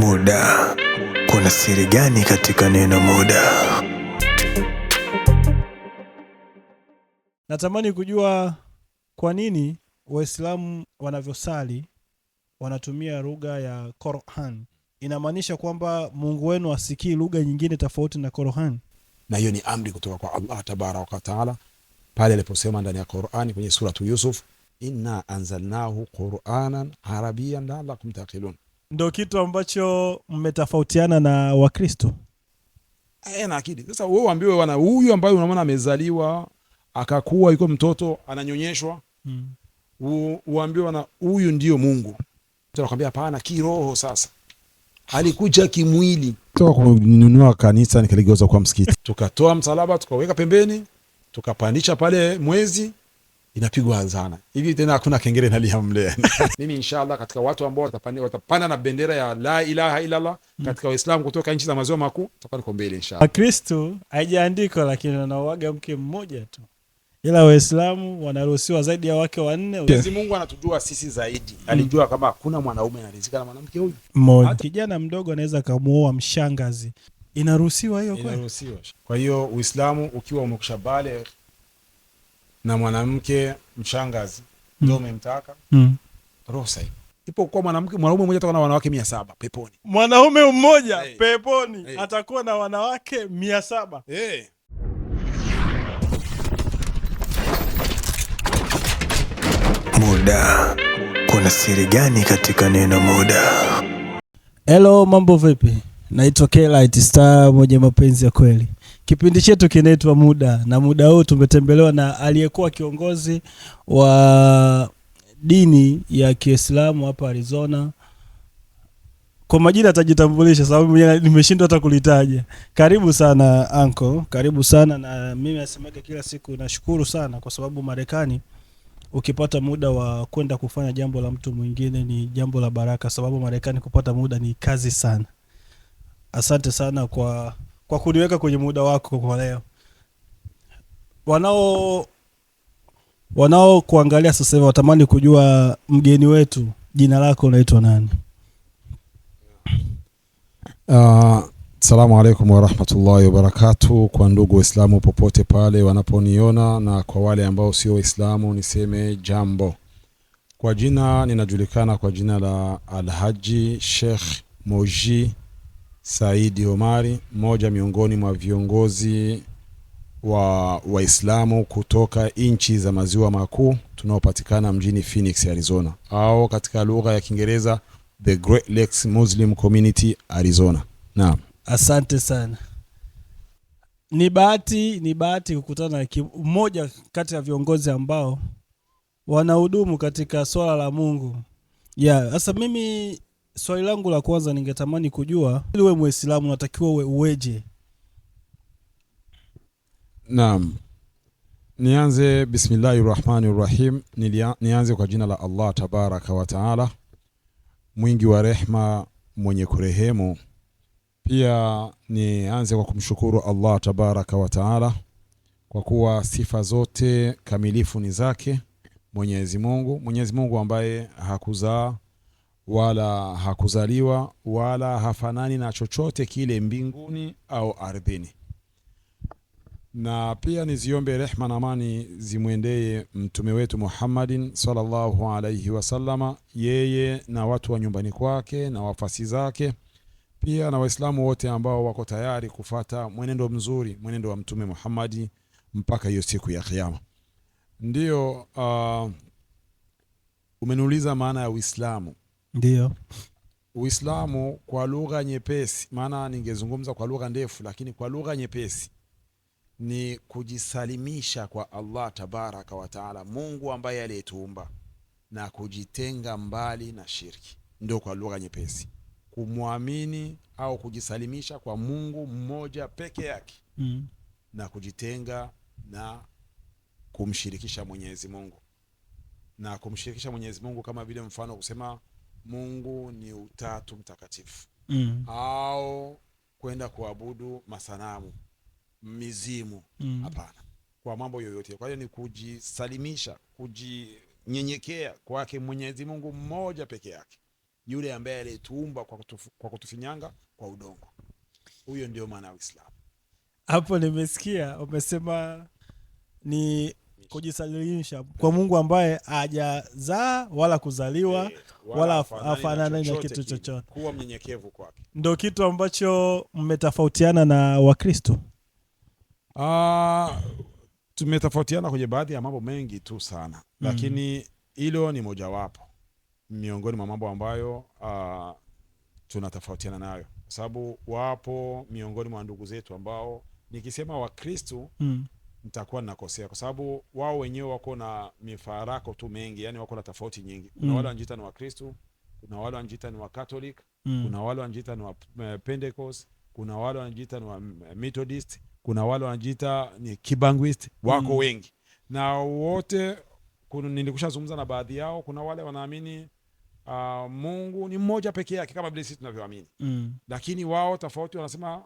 Muda. Kuna siri gani katika neno muda? Natamani kujua kwa nini Waislamu wanavyosali wanatumia lugha ya Qur'an. Inamaanisha kwamba Mungu wenu asikii lugha nyingine tofauti na Qur'an? Na hiyo ni amri kutoka kwa Allah tabaraka wa taala pale aliposema ndani ya Qur'ani kwenye suratu Yusuf, inna anzalnahu Qur'anan arabiyan la'allakum taqilun. Ndio kitu ambacho mmetofautiana na Wakristo. Na akidi. Sasa wewe uambiwe wana huyu ambaye unamwona amezaliwa akakuwa yuko mtoto ananyonyeshwa, uambiwe wana huyu ndio Mungu. Tunakwambia hapana, kiroho sasa. Alikuja kimwili. Toka kununua kanisa nikaligeuza kwa msikiti. Tukatoa msalaba tukaweka pembeni, tukapandisha pale mwezi, inapigwa azana. Hivi tena hakuna kengele nalia mle. Mimi inshallah katika watu ambao watapanda na bendera ya la ilaha illa Allah katika Waislamu kutoka nchi za maziwa makuu, tutakuwa niko mbele inshallah. Wakristo haijaandikwa lakini wanaoaga mke mmoja tu. Ila Waislamu wanaruhusiwa zaidi ya wake wanne. Mwenyezi Mungu anatujua sisi zaidi. Alijua kama hakuna mwanaume anaridhika na mwanamke huyu. Mmoja. Kijana mdogo anaweza kumuoa mshangazi. Inaruhusiwa hiyo kweli? Inaruhusiwa. Kwa hiyo Uislamu ukiwa umekushabale na mwanamke mshangazi ndio umemtaka, ruhusa hiyo. Ipo kwa mwanaume mmoja atakuwa na wanawake 700 peponi. Mwanaume mmoja peponi atakuwa na wanawake 700. Muda. Kuna siri gani katika neno muda? Hello, mambo vipi? Naitwa K-Light Star, mwenye mapenzi ya kweli. Kipindi chetu kinaitwa Muda, na muda huu tumetembelewa na aliyekuwa kiongozi wa dini ya Kiislamu hapa Arizona. Kwa majina atajitambulisha sababu nimeshindwa hata kulitaja. Karibu sana uncle, karibu sana. Na mimi nasemaga kila siku nashukuru sana kwa sababu Marekani ukipata muda wa kwenda kufanya jambo la mtu mwingine ni jambo la baraka, sababu Marekani kupata muda ni kazi sana. Asante sana kwa kuniweka kwenye muda wako kwa leo. Wanao kuangalia sasa hivi watamani kujua mgeni wetu, jina lako unaitwa nani? Assalamu alaikum wa rahmatullahi wa barakatuh. Kwa ndugu Waislamu popote pale wanaponiona, na kwa wale ambao sio Waislamu niseme jambo. Kwa jina ninajulikana kwa jina la Alhaji Sheikh Moji Saidi Omari, mmoja miongoni mwa viongozi wa Waislamu kutoka nchi za maziwa makuu tunaopatikana mjini Phoenix, Arizona, au katika lugha ya Kiingereza The Great Lakes Muslim Community Arizona. Naam. Asante sana. Ni bahati kukutana na mmoja kati ya viongozi ambao wanahudumu katika swala la Mungu. Sasa mimi swali langu la kwanza ningetamani kujua, ili wewe Muislamu unatakiwa uweje? Naam. Nianze bismillahirrahmanirrahim. Nianze kwa jina la Allah tabaraka wa taala, mwingi wa rehma, mwenye kurehemu. Pia nianze kwa kumshukuru Allah tabaraka wa taala kwa kuwa sifa zote kamilifu ni zake Mwenyezi Mungu ambaye hakuzaa wala hakuzaliwa wala hafanani na chochote kile mbinguni au ardhini. Na pia niziombe rehma na amani zimwendee mtume wetu Muhammadin sallallahu alayhi wasallama, yeye na watu wa nyumbani kwake na wafasi zake, pia na Waislamu wote ambao wako tayari kufata mwenendo mzuri, mwenendo wa mtume Muhammadi mpaka hiyo siku ya kiyama. Ndio umeniuliza maana ya Uislamu. Ndio. Uislamu kwa lugha nyepesi, maana ningezungumza kwa lugha ndefu, lakini kwa lugha nyepesi ni kujisalimisha kwa Allah tabaraka wa taala, Mungu ambaye aliyetuumba, na kujitenga mbali na shirki. Ndio kwa lugha nyepesi, kumwamini au kujisalimisha kwa Mungu mmoja peke yake, na kujitenga na kumshirikisha Mwenyezi Mungu. Na kumshirikisha Mwenyezi Mungu kama vile mfano kusema Mungu ni utatu mtakatifu, au kwenda kuabudu masanamu, mizimu, hapana, kwa mambo yoyote. Kwa hiyo ni kujisalimisha, kujinyenyekea kwake Mwenyezi Mungu mmoja peke yake. yule ambaye alituumba kwa kutufinyanga kwa udongo. Huyo ndio maana ya Uislamu. Hapo nimesikia umesema ni kujisalimisha kwa Mungu ambaye hajazaa wala kuzaliwa wala afanane na kitu chochote, kuwa mnyenyekevu kwake. Ndio kitu ambacho mmetofautiana na Wakristo. Tumetofautiana kwenye baadhi ya mambo mengi tu sana, lakini hilo ni mojawapo miongoni mwa mambo ambayo tunatofautiana nayo, kwa sababu wapo miongoni mwa ndugu zetu ambao nikisema Wakristo nitakuwa ninakosea, kwa sababu wao wenyewe wako na mifarako tu mengi, yani wako na tofauti nyingi. Kuna wale wanajiita ni Wakristo, kuna wale wanajiita ni wa Catholic, kuna wale wanajiita ni wa Pentecost, kuna wale wanajiita ni wa Methodist, kuna wale wanajiita ni Kibangwist, wako wengi. Na wote nilikushazungumza na baadhi yao, kuna wale wanaamini Mungu ni mmoja pekee yake kama vile sisi tunavyoamini. Lakini wao tofauti, wanasema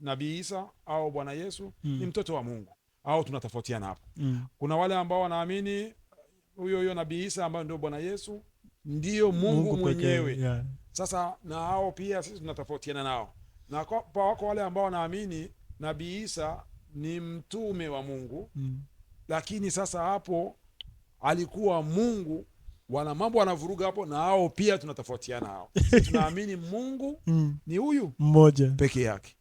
Nabii Isa au Bwana Yesu ni mtoto wa Mungu, au tunatofautiana hapo. Kuna wale ambao wanaamini huyo Nabii Isa ambaye ndio Bwana Yesu ndio Mungu mwenyewe. Sasa na hao pia sisi tunatofautiana nao. Na wako wale ambao wanaamini Nabii Isa ni mtume wa Mungu, lakini sasa hapo alikuwa Mungu. Wana mambo wanavuruga hapo, na hao pia tunatofautiana hao. Tunaamini Mungu ni huyu mmoja peke yake,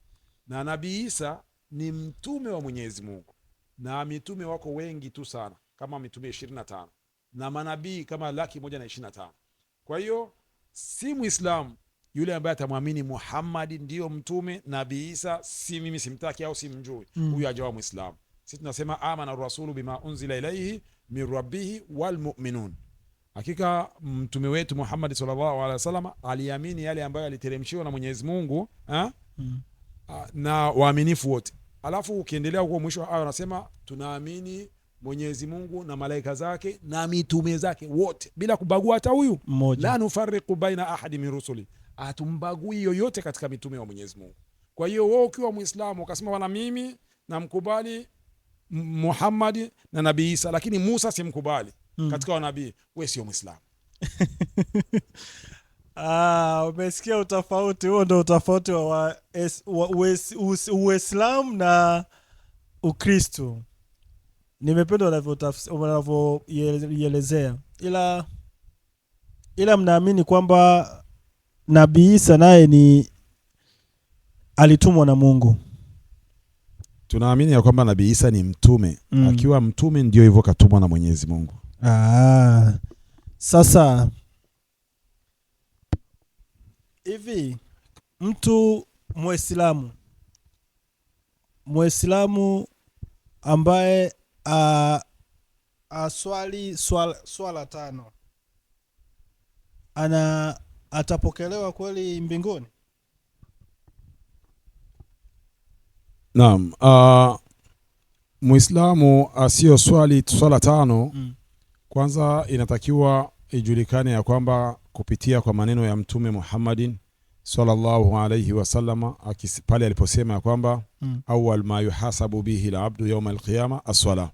na Nabii Isa ni mtume wa Mwenyezi Mungu, na mitume wako wengi tu sana, kama mitume 25 na manabii kama 125. Kwa hiyo si Muislamu yule ambaye atamwamini Muhammad ndio mtume, Nabii Isa si mimi simtaki au simjui, huyu hajawa Muislamu. Sisi tunasema amana rasulu bima unzila ilaihi min rabbihi wal mu'minun. Hakika mtume wetu Muhammad sallallahu alaihi wasallam aliamini yale ambayo aliteremshiwa na Mwenyezi Mungu na waaminifu wote. Alafu ukiendelea huko mwisho wa aya anasema tunaamini Mwenyezi Mungu na malaika zake na mitume zake wote bila kubagua hata huyu mmoja. La nufarriqu baina ahadi min rusuli, atumbagui yoyote katika mitume wa Mwenyezi Mungu. Kwa hiyo wewe ukiwa Muislamu ukasema wana mimi namkubali Muhammad na Nabii Isa, lakini Musa simkubali katika wanabii, wewe sio Muislamu. Umesikia utofauti huo? Ndio utofauti wa Uislamu na Ukristo. Nimependa unavyoelezea, ila mnaamini kwamba Nabii Isa naye ni alitumwa na Mungu. Tunaamini ya kwamba Nabii Isa ni mtume. Akiwa mtume ndio hivyo katumwa na Mwenyezi Mungu. Sasa hivi mtu Muislamu ambaye aswali swala 5 atapokelewa kweli mbinguni? Naam, Muislamu asio swala 5 kwanza inatakiwa ijulikane ya kwamba kupitia kwa maneno ya Mtume Muhammadin sallallahu alayhi wasallam pale aliposema ya kwamba awwal ma yuhasabu bihi al-abdu yawm al-qiyama as-sala.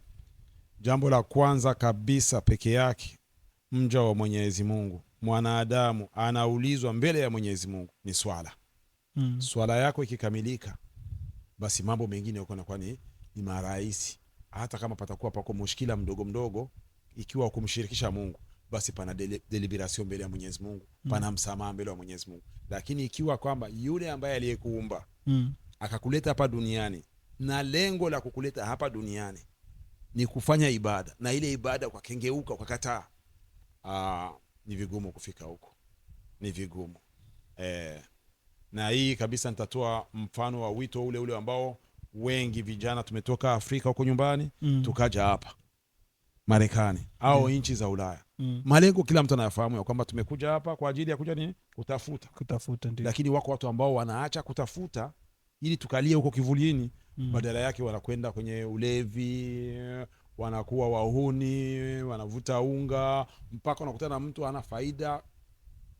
Jambo la kwanza kabisa peke yake mja wa Mwenyezi Mungu, mwanadamu anaulizwa mbele ya Mwenyezi Mungu ni swala. Swala yako ikikamilika, basi mambo mengine yako na kwani ni marahisi. Hata kama patakuwa pako mushkila mdogo mdogo, ikiwa kumshirikisha Mungu, basi pana deliberation mbele ya Mwenyezi Mungu, pana msamaha mbele ya Mwenyezi Mungu. Lakini ikiwa kwamba yule ambaye aliyekuumba akakuleta hapa duniani na lengo la kukuleta hapa duniani ni kufanya ibada, na ile ibada kwa kengeuka kwa kataa, ni vigumu kufika huko, ni vigumu. Na hii kabisa nitatoa mfano wa wito ule ambao wengi vijana tumetoka Afrika huko nyumbani tukaja hapa Marekani au nchi za Ulaya. Malengo kila mtu anayafahamu ya kwamba tumekuja hapa kwa ajili ya kuja ni kutafuta ndio. Lakini wako watu ambao wanaacha kutafuta ili tukalie huko kivulini, badala yake wanakwenda kwenye ulevi, wanakuwa wahuni, wanavuta unga, mpaka unakutana na mtu hana faida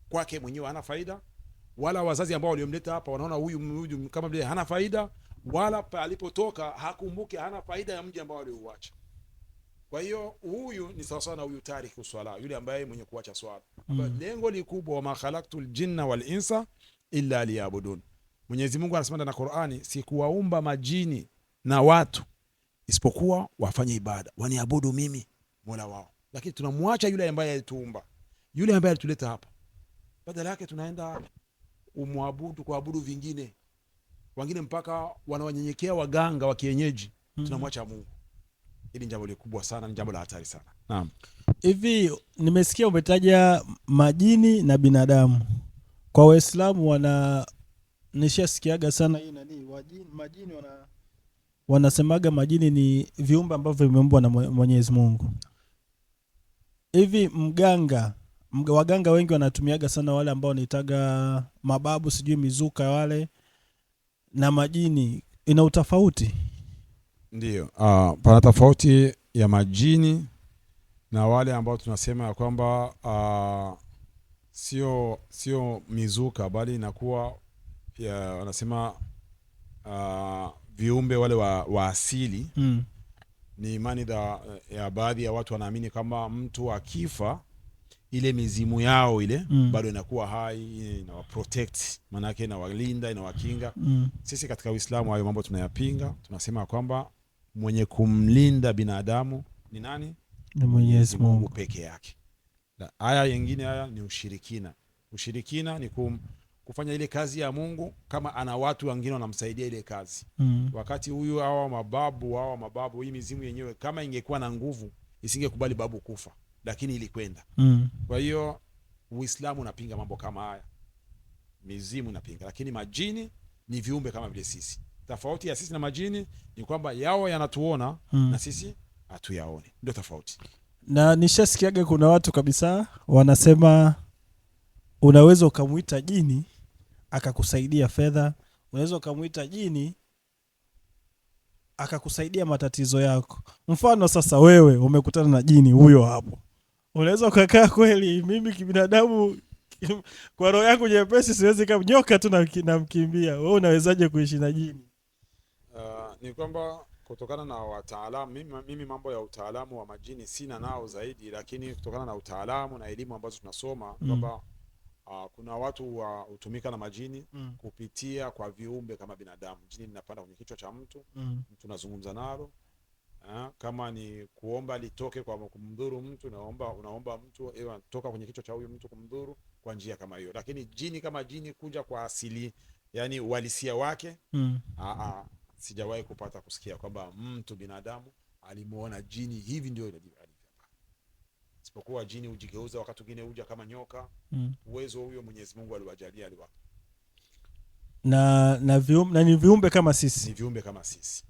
kwake mwenyewe, hana faida, wala wazazi ambao waliomleta hapa wanaona huyu kama vile hana faida, wala alipotoka hakumbuke hana faida ya mji ambao aliouacha. Kwa hiyo huyu ni sawa sawa na huyu tariku swala, yule ambaye mwenye kuacha swala, ambaye lengo likubwa, wa ma khalaqtul jinna wal insa illa liyabudun. Mwenyezi Mungu anasema ndani ya Qur'ani, sikuwaumba majini na watu isipokuwa wafanye ibada, waniabudu mimi Mola wao. Lakini tunamwacha yule ambaye alituumba, yule ambaye alituleta hapa, badala yake tunaenda kuabudu vingine, wengine mpaka wanawanyenyekea waganga wa kienyeji. Tunamwacha Mungu. Hili ni jambo likubwa sana, ni jambo la hatari sana. Naam. Hivi nimesikia umetaja majini na binadamu. Kwa Waislamu nishasikiaga sana hii majini wanasemaga majini ni viumbe ambavyo vimeumbwa na Mwenyezi Mungu. Hivi waganga wengi wanatumiaga sana wale ambao wanaitaga mababu, sijui mizuka wale, na majini ina utofauti? Ndio, pana tofauti ya majini na wale ambao tunasema ya kwamba sio mizuka, bali inakuwa wanasema viumbe wale wa asili. Ni imani ya baadhi ya watu wanaamini kama mtu akifa, ile mizimu yao ile bado inakuwa hai, inawa protect, maana yake inawalinda, inawakinga. Sisi katika Uislamu hayo mambo tunayapinga. Tunasema kwamba mwenye kumlinda binadamu ni nani? Ni Mwenyezi Mungu peke yake. Haya yengine haya ni ushirikina. Ushirikina ni kufanya ile kazi ya Mungu kama ana watu wengine wanamsaidia ile kazi. Wakati huyu hawa mababu, hii mizimu yenyewe kama ingekuwa na nguvu isingekubali babu kufa, lakini ilikwenda. Kwa hiyo Uislamu unapinga mambo kama haya. Mizimu inapinga, lakini majini ni viumbe kama vile sisi. Tofauti ya sisi na majini ni kwamba yao yanatuona na sisi hatuyaoni. Ndio tofauti. Na nishasikiaga kuna watu kabisa wanasema unaweza ukamuita jini akakusaidia fedha, unaweza ukamuita jini akakusaidia matatizo yako. Mfano sasa wewe umekutana na jini huyo hapo, unaweza ukakaa kweli, mimi kibinadamu kwa roho yangu nyepesi siwezi kama nyoka tu namkimbia, wewe unawezaje kuishi na jini? Ni kwamba kutokana na wataalamu, mimi mambo ya utaalamu wa majini sina nao zaidi, lakini kutokana na utaalamu na elimu ambazo tunasoma kwamba kuna watu hutumika na majini kupitia kwa viumbe kama binadamu. Jini linapanda kwenye kichwa cha mtu, mtu anazungumza nalo. Kama ni kuomba litoke kwa kumdhuru mtu, unaomba mtu toka kwenye kichwa cha huyu mtu kumdhuru kwa njia kama hiyo. Lakini jini kama jini kuja kwa asili, yani uhalisia wake, sijawahi kupata kusikia kwamba mtu binadamu alimuona jini hivi ndio alivyo. Isipokuwa jini hujigeuza wakati mwingine huja kama nyoka. Uwezo huyo Mwenyezi Mungu aliwajalia, aliwapa. Na ni viumbe kama sisi. Ni viumbe kama sisi.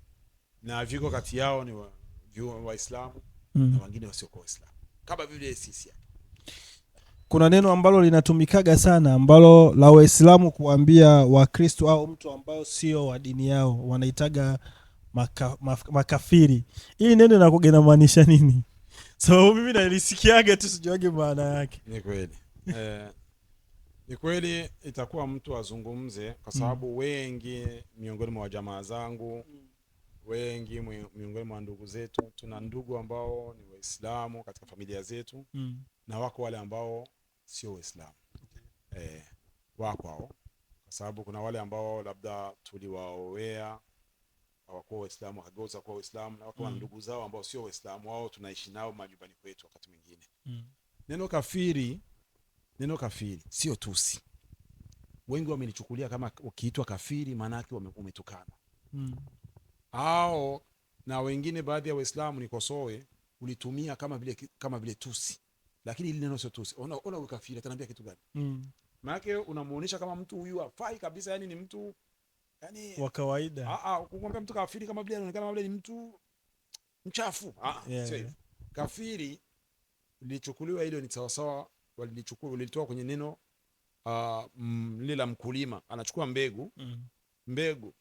Na viko kati yao ni Waislamu na wengine wasiokuwa Waislamu. Kama vile sisi. Kuna neno ambalo linatumikaga sana ambalo la Waislamu kuambia Wakristo au mtu ambao sio wa dini yao, wanaitaga makafiri. Hili neno linakuwa linamaanisha nini? Sababu mimi nalisikiaga tu sijuage maana yake. Ni kweli. Ni kweli itakuwa mtu azungumze kwa sababu wengi miongoni mwa jamaa zangu, wengi miongoni mwa ndugu zetu, tuna ndugu ambao ni Waislamu katika familia zetu, na wako wale ambao sio Waislamu. Wako hao. Kwa sababu kuna wale ambao labda tuliwaoea hawakuwa Waislamu, wakageuza kuwa Waislamu, na wako ndugu zao ambao sio Waislamu, wao tunaishi nao majumbani kwetu wakati mwingine. Neno kafiri sio tusi. Wengi wamelichukulia kama ukiitwa kafiri maana yake umetukana. Na wengine baadhi ya Waislamu nikosoe ulitumia kama vile tusi. Lakini hili neno sio tusi. Ona ukafiri ataniambia kitu gani? Maana yake unamuonesha kama mtu huyu hafai kabisa, yani ni mtu yani wa kawaida. Kumwambia mtu kafiri kama vile anaonekana vile ni mtu mchafu. Sio. Kafiri lilichukuliwa hilo ni sawa sawa, walitoa kwenye neno lile la mkulima, anachukua mbegu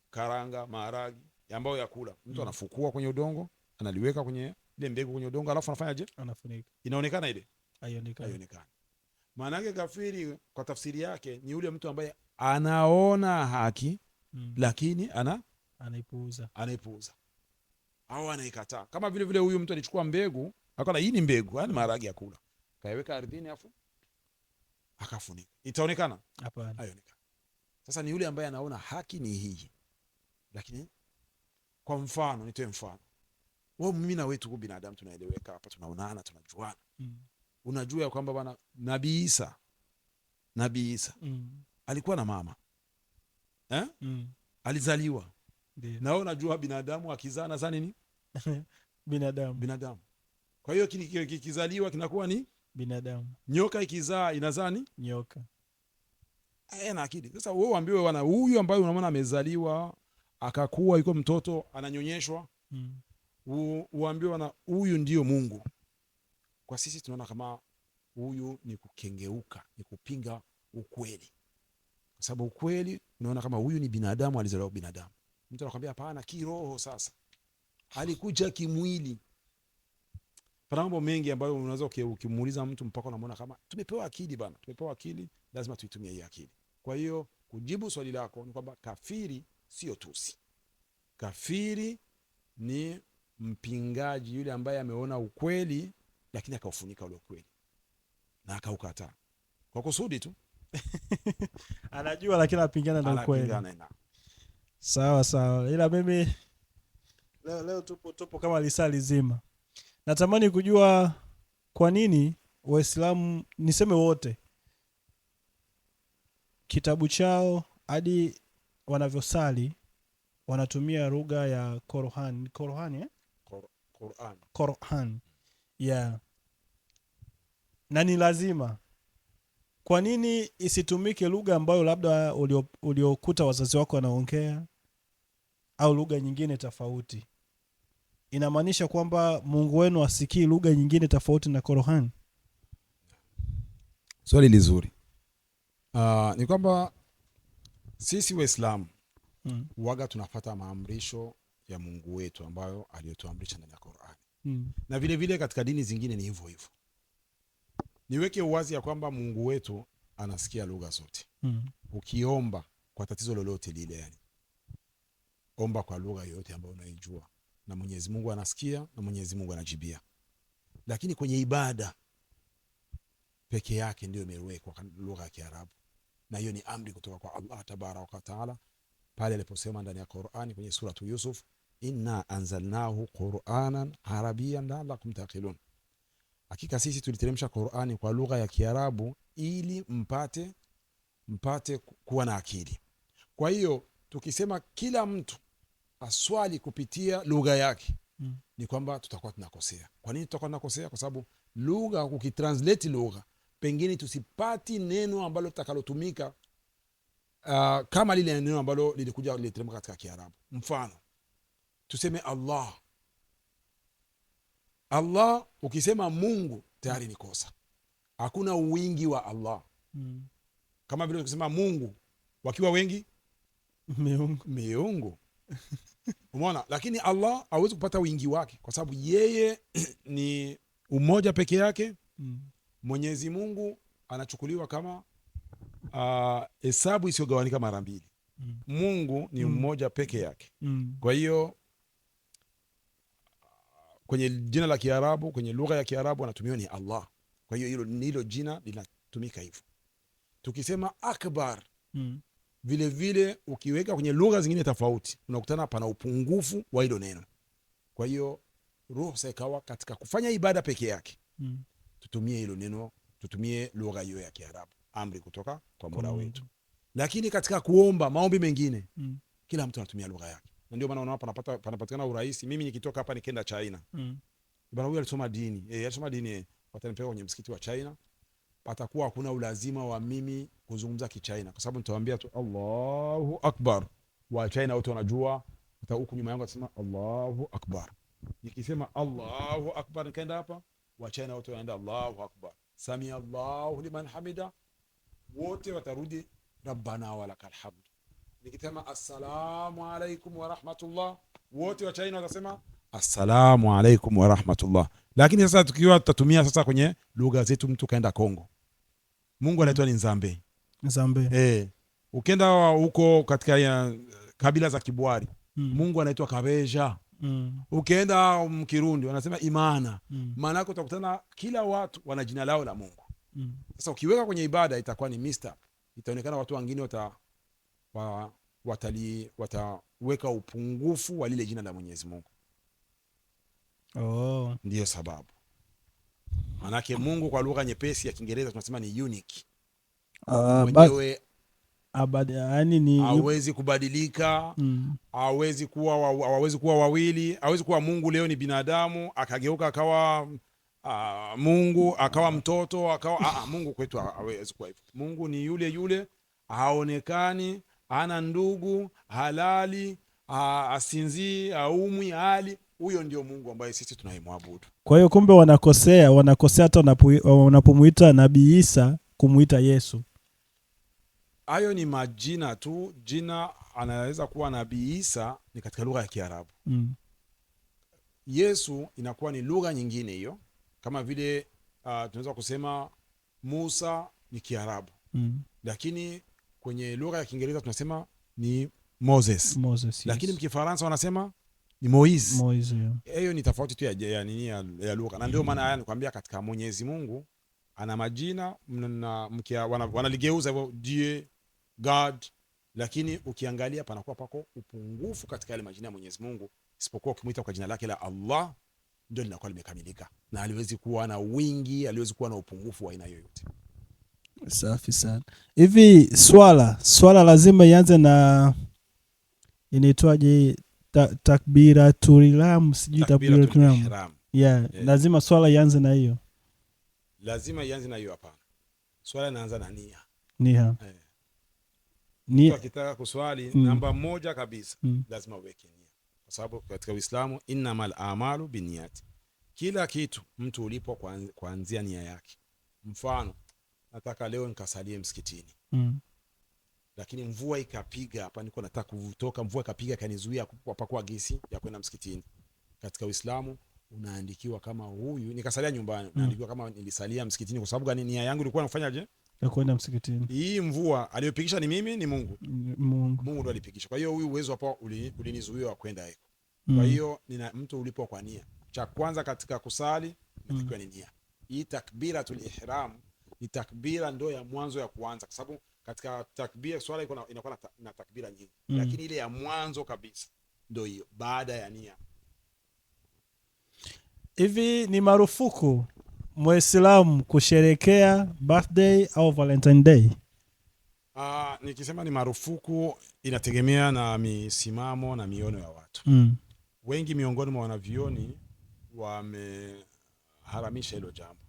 karanga, maharagi ambayo yakula. Mtu anafukua kwenye udongo, analiweka kwenye ile mbegu kwenye udongo, alafu anafanyaje? Anafunika. Inaonekana ile? Haionekani. Maana yake kafiri kwa tafsiri yake ni yule mtu ambaye anaona haki lakini anaipuuza. au anaikataa. Kama vile vile huyu mtu alichukua mbegu, akaona hii ni mbegu, yani maharage ya kula, kaiweka ardhini afu akafunika. Itaonekana? Hapana. Haionekani. Sasa ni yule ambaye anaona haki ni hii. Lakini kwa mfano, nitoe mfano. Wewe mimi na wewe tu binadamu tunaeleweka hapa, tunaonana, tunajuana. Unajua ya kwamba bwana Nabii Isa alikuwa na mama. Alizaliwa. Na wewe unajua binadamu akizaa na nini? Binadamu. Kwa hiyo kizaliwa kinakuwa ni binadamu. Nyoka ikizaa inazaa ni nyoka. Na akili. Sasa wewe uambiwe bwana huyu ambaye unaona amezaliwa akakuwa yuko mtoto ananyonyeshwa, uambiwe bwana huyu ndio Mungu. Kwa sisi tunaona kama huyu ni kukengeuka, ni kupinga ukweli. Kwa sababu ukweli unaona kama huyu ni binadamu, alizaliwa binadamu. Mtu anakuambia hapana, kiroho sasa. Alikuja kimwili. Pana mambo mengi ambayo unaweza ukimuuliza mtu mpaka unamwona kama tumepewa akili bana. Tumepewa akili, lazima tuitumie hii akili. Kwa hiyo kujibu swali lako ni kwamba kafiri sio tusi. Kafiri ni mpingaji, yule ambaye ameona ukweli lakini akaufunika ule ukweli na akaukataa kwa kusudi tu. Anajua lakini anapingana na ukweli. Sawa. Ila mimi leo tupo kama lisali zima. Natamani kujua kwa nini Waislamu, niseme wote, kitabu chao hadi wanavyosali wanatumia lugha ya Qur'an. Qur'an. Yeah. Na ni lazima. Kwa nini isitumike lugha ambayo labda uliokuta wazazi wako wanaongea au lugha nyingine tofauti? Inamaanisha kwamba Mungu wenu asikii lugha nyingine tofauti na Qur'an? Swali lizuri. Ni kwamba sisi Waislamu waga tunafuata maamrisho ya Mungu wetu ambayo aliyotuamrisha ndani ya Qur'an. Na vile vile katika dini zingine ni hivyo hivyo. Niweke uwazi ya kwamba Mungu wetu anasikia lugha zote. Ukiomba kwa tatizo lolote lile, yani omba kwa lugha yoyote ambayo unaijua, na Mwenyezi Mungu anasikia na Mwenyezi Mungu anajibia. Lakini kwenye ibada peke yake ndio imewekwa lugha ya Kiarabu, na hiyo ni amri kutoka kwa Allah Tabaraka wa Taala pale aliposema ndani ya Qur'ani kwenye sura Yusuf, inna anzalnahu Qur'anan Arabiyan la'allakum taqilun. Hakika sisi tuliteremsha Qur'ani kwa lugha ya Kiarabu ili mpate kuwa na akili. Kwa hiyo tukisema kila mtu aswali kupitia lugha yake, ni kwamba tutakuwa tunakosea. Kwa nini tutakuwa tunakosea? Kwa sababu lugha, ukitranslate lugha, pengine tusipati neno ambalo litakalotumika kama lile neno ambalo lilikuja literemka katika Kiarabu. Mfano, tuseme Allah, ukisema Mungu tayari ni kosa. Hakuna wingi wa Allah. Kama vile ukisema Mungu wakiwa wengi miungu. Umeona? Lakini Allah hawezi kupata wingi wake kwa sababu yeye ni umoja peke yake. Mwenyezi Mungu anachukuliwa kama hesabu isiyogawanika mara mbili. Mungu ni mmoja peke yake. Kwa hiyo kwenye jina la Kiarabu, kwenye lugha ya Kiarabu anatumiwa ni Allah. Kwa hiyo hilo jina linatumika hivyo. Tukisema akbar, vile vile ukiweka kwenye lugha zingine tofauti, unakutana pana upungufu wa hilo neno. Kwa hiyo ruhusa ikawa katika kufanya ibada peke yake, tutumie hilo neno, tutumie lugha hiyo ya Kiarabu, amri kutoka kwa Mola wetu. Lakini katika kuomba, maombi mengine, kila mtu anatumia lugha yake. Na ndio maana unaona panapatikana urahisi. Mimi nikitoka hapa nikienda China, bwana huyu alisoma dini, watanipeleka kwenye msikiti wa China, patakuwa hakuna ulazima wa mimi kuzungumza Kichina, kwa sababu nitawaambia tu Allahu Akbar. Wa China wote wanajua, hata huku nyuma yangu atasema Allahu Akbar. Nikisema Allahu Akbar nikaenda hapa, wa China wote wanaenda Allahu Akbar, sami Allahu liman hamida, wote watarudi Rabbana walakal hamd. Nikisema assalamu alaikum wa rahmatullah, wote wa China watasema assalamu alaikum wa rahmatullah. Lakini sasa tukiwa tutatumia sasa kwenye lugha zetu, mtu kaenda Kongo, Mungu anaitwa ni Nzambe. Ukenda huko katika kabila za Kibwari, Mungu anaitwa Kabeja. Ukienda Mkirundi wanasema imana. Maana yake utakutana kila watu wana jina lao la Mungu. Sasa ukiweka kwenye ibada itakuwa ni mista. Itaonekana watu wengine wataweka upungufu wa lile jina la Mwenyezi Mungu. Ndiyo sababu. Manake Mungu kwa lugha nyepesi ya Kiingereza tunasema ni unique. Mwenyewe hawezi kubadilika, hawezi kuwa wawili, hawezi kuwa Mungu leo ni binadamu akageuka akawa Mungu akawa mtoto akawa Mungu kwetu hawezi kuwa hivyo. Mungu ni yule yule, haonekani, hana ndugu, halali, asinzii, haumwi, hali. Huyo ndio Mungu ambaye sisi tunaimwabudu. Kwa hiyo kumbe wanakosea hata wanapomuita Nabii Isa kumuita Yesu. Hayo ni majina tu. Jina anaweza kuwa Nabii Isa ni katika lugha ya Kiarabu. Yesu inakuwa ni lugha nyingine hiyo. Kama vile tunaweza kusema Musa ni Kiarabu. Lakini kwenye lugha ya Kiingereza tunasema ni Moses, yes. Lakini mkifaransa wanasema ni Moise. Hiyo ni tofauti tu ya lugha. Na ndio maana haya nikwambia katika Mwenyezi Mungu ana majina wanaligeuza hivyo Dieu, God, lakini ukiangalia panakuwa pako upungufu katika yale majina ya Mwenyezi Mungu, isipokuwa ukimuita kwa jina lake la Allah ndio linakuwa limekamilika, na aliwezi kuwa na wingi, aliwezi kuwa na upungufu wa aina yoyote. Safi sana. Hivi swala lazima ianze na inaitwaje, takbiratul ihram, sijui takbiratul ihram. Yeah, lazima swala ianze na hiyo. Lazima ianze na hiyo? Hapana. Swala inaanza na nia. Nia. Mtu akitaka kuswali namba moja kabisa lazima uweke nia. Kwa sababu katika Uislamu innamal a'malu binniyati. Kila kitu mtu ulipo kuanzia nia yake. Mfano, nataka leo nikasalie msikitini. Lakini mvua ikapiga, hapa niko nataka kutoka, mvua ikapiga kanizuia kupakua gesi ya kwenda msikitini. Katika Uislamu unaandikiwa kama huyu nikasalia nyumbani, unaandikiwa kama nilisalia msikitini. Kwa sababu gani? Nia yangu ilikuwa nafanyaje? Ya kwenda msikitini. Hii mvua aliyopigisha ni mimi, ni Mungu. Mungu ndo alipigisha. Kwa hiyo huyu uwezo hapo ulinizuia kwenda huko. Kwa hiyo mtu ulipo kwa nia. Cha kwanza katika kusali inatakiwa ni nia. Hii takbiratul ihram ni takbira ndo ya mwanzo ya kuanza, kwa sababu katika takbira swala inakuwa na takbira nyingi. Lakini ile ya mwanzo kabisa ndo hiyo, baada ya nia. Hivi ni marufuku Muislamu kusherekea birthday au Valentine Day? Nikisema ni marufuku inategemea na misimamo na miono ya watu. Wengi miongoni mwa wanavyoni wameharamisha hilo jambo.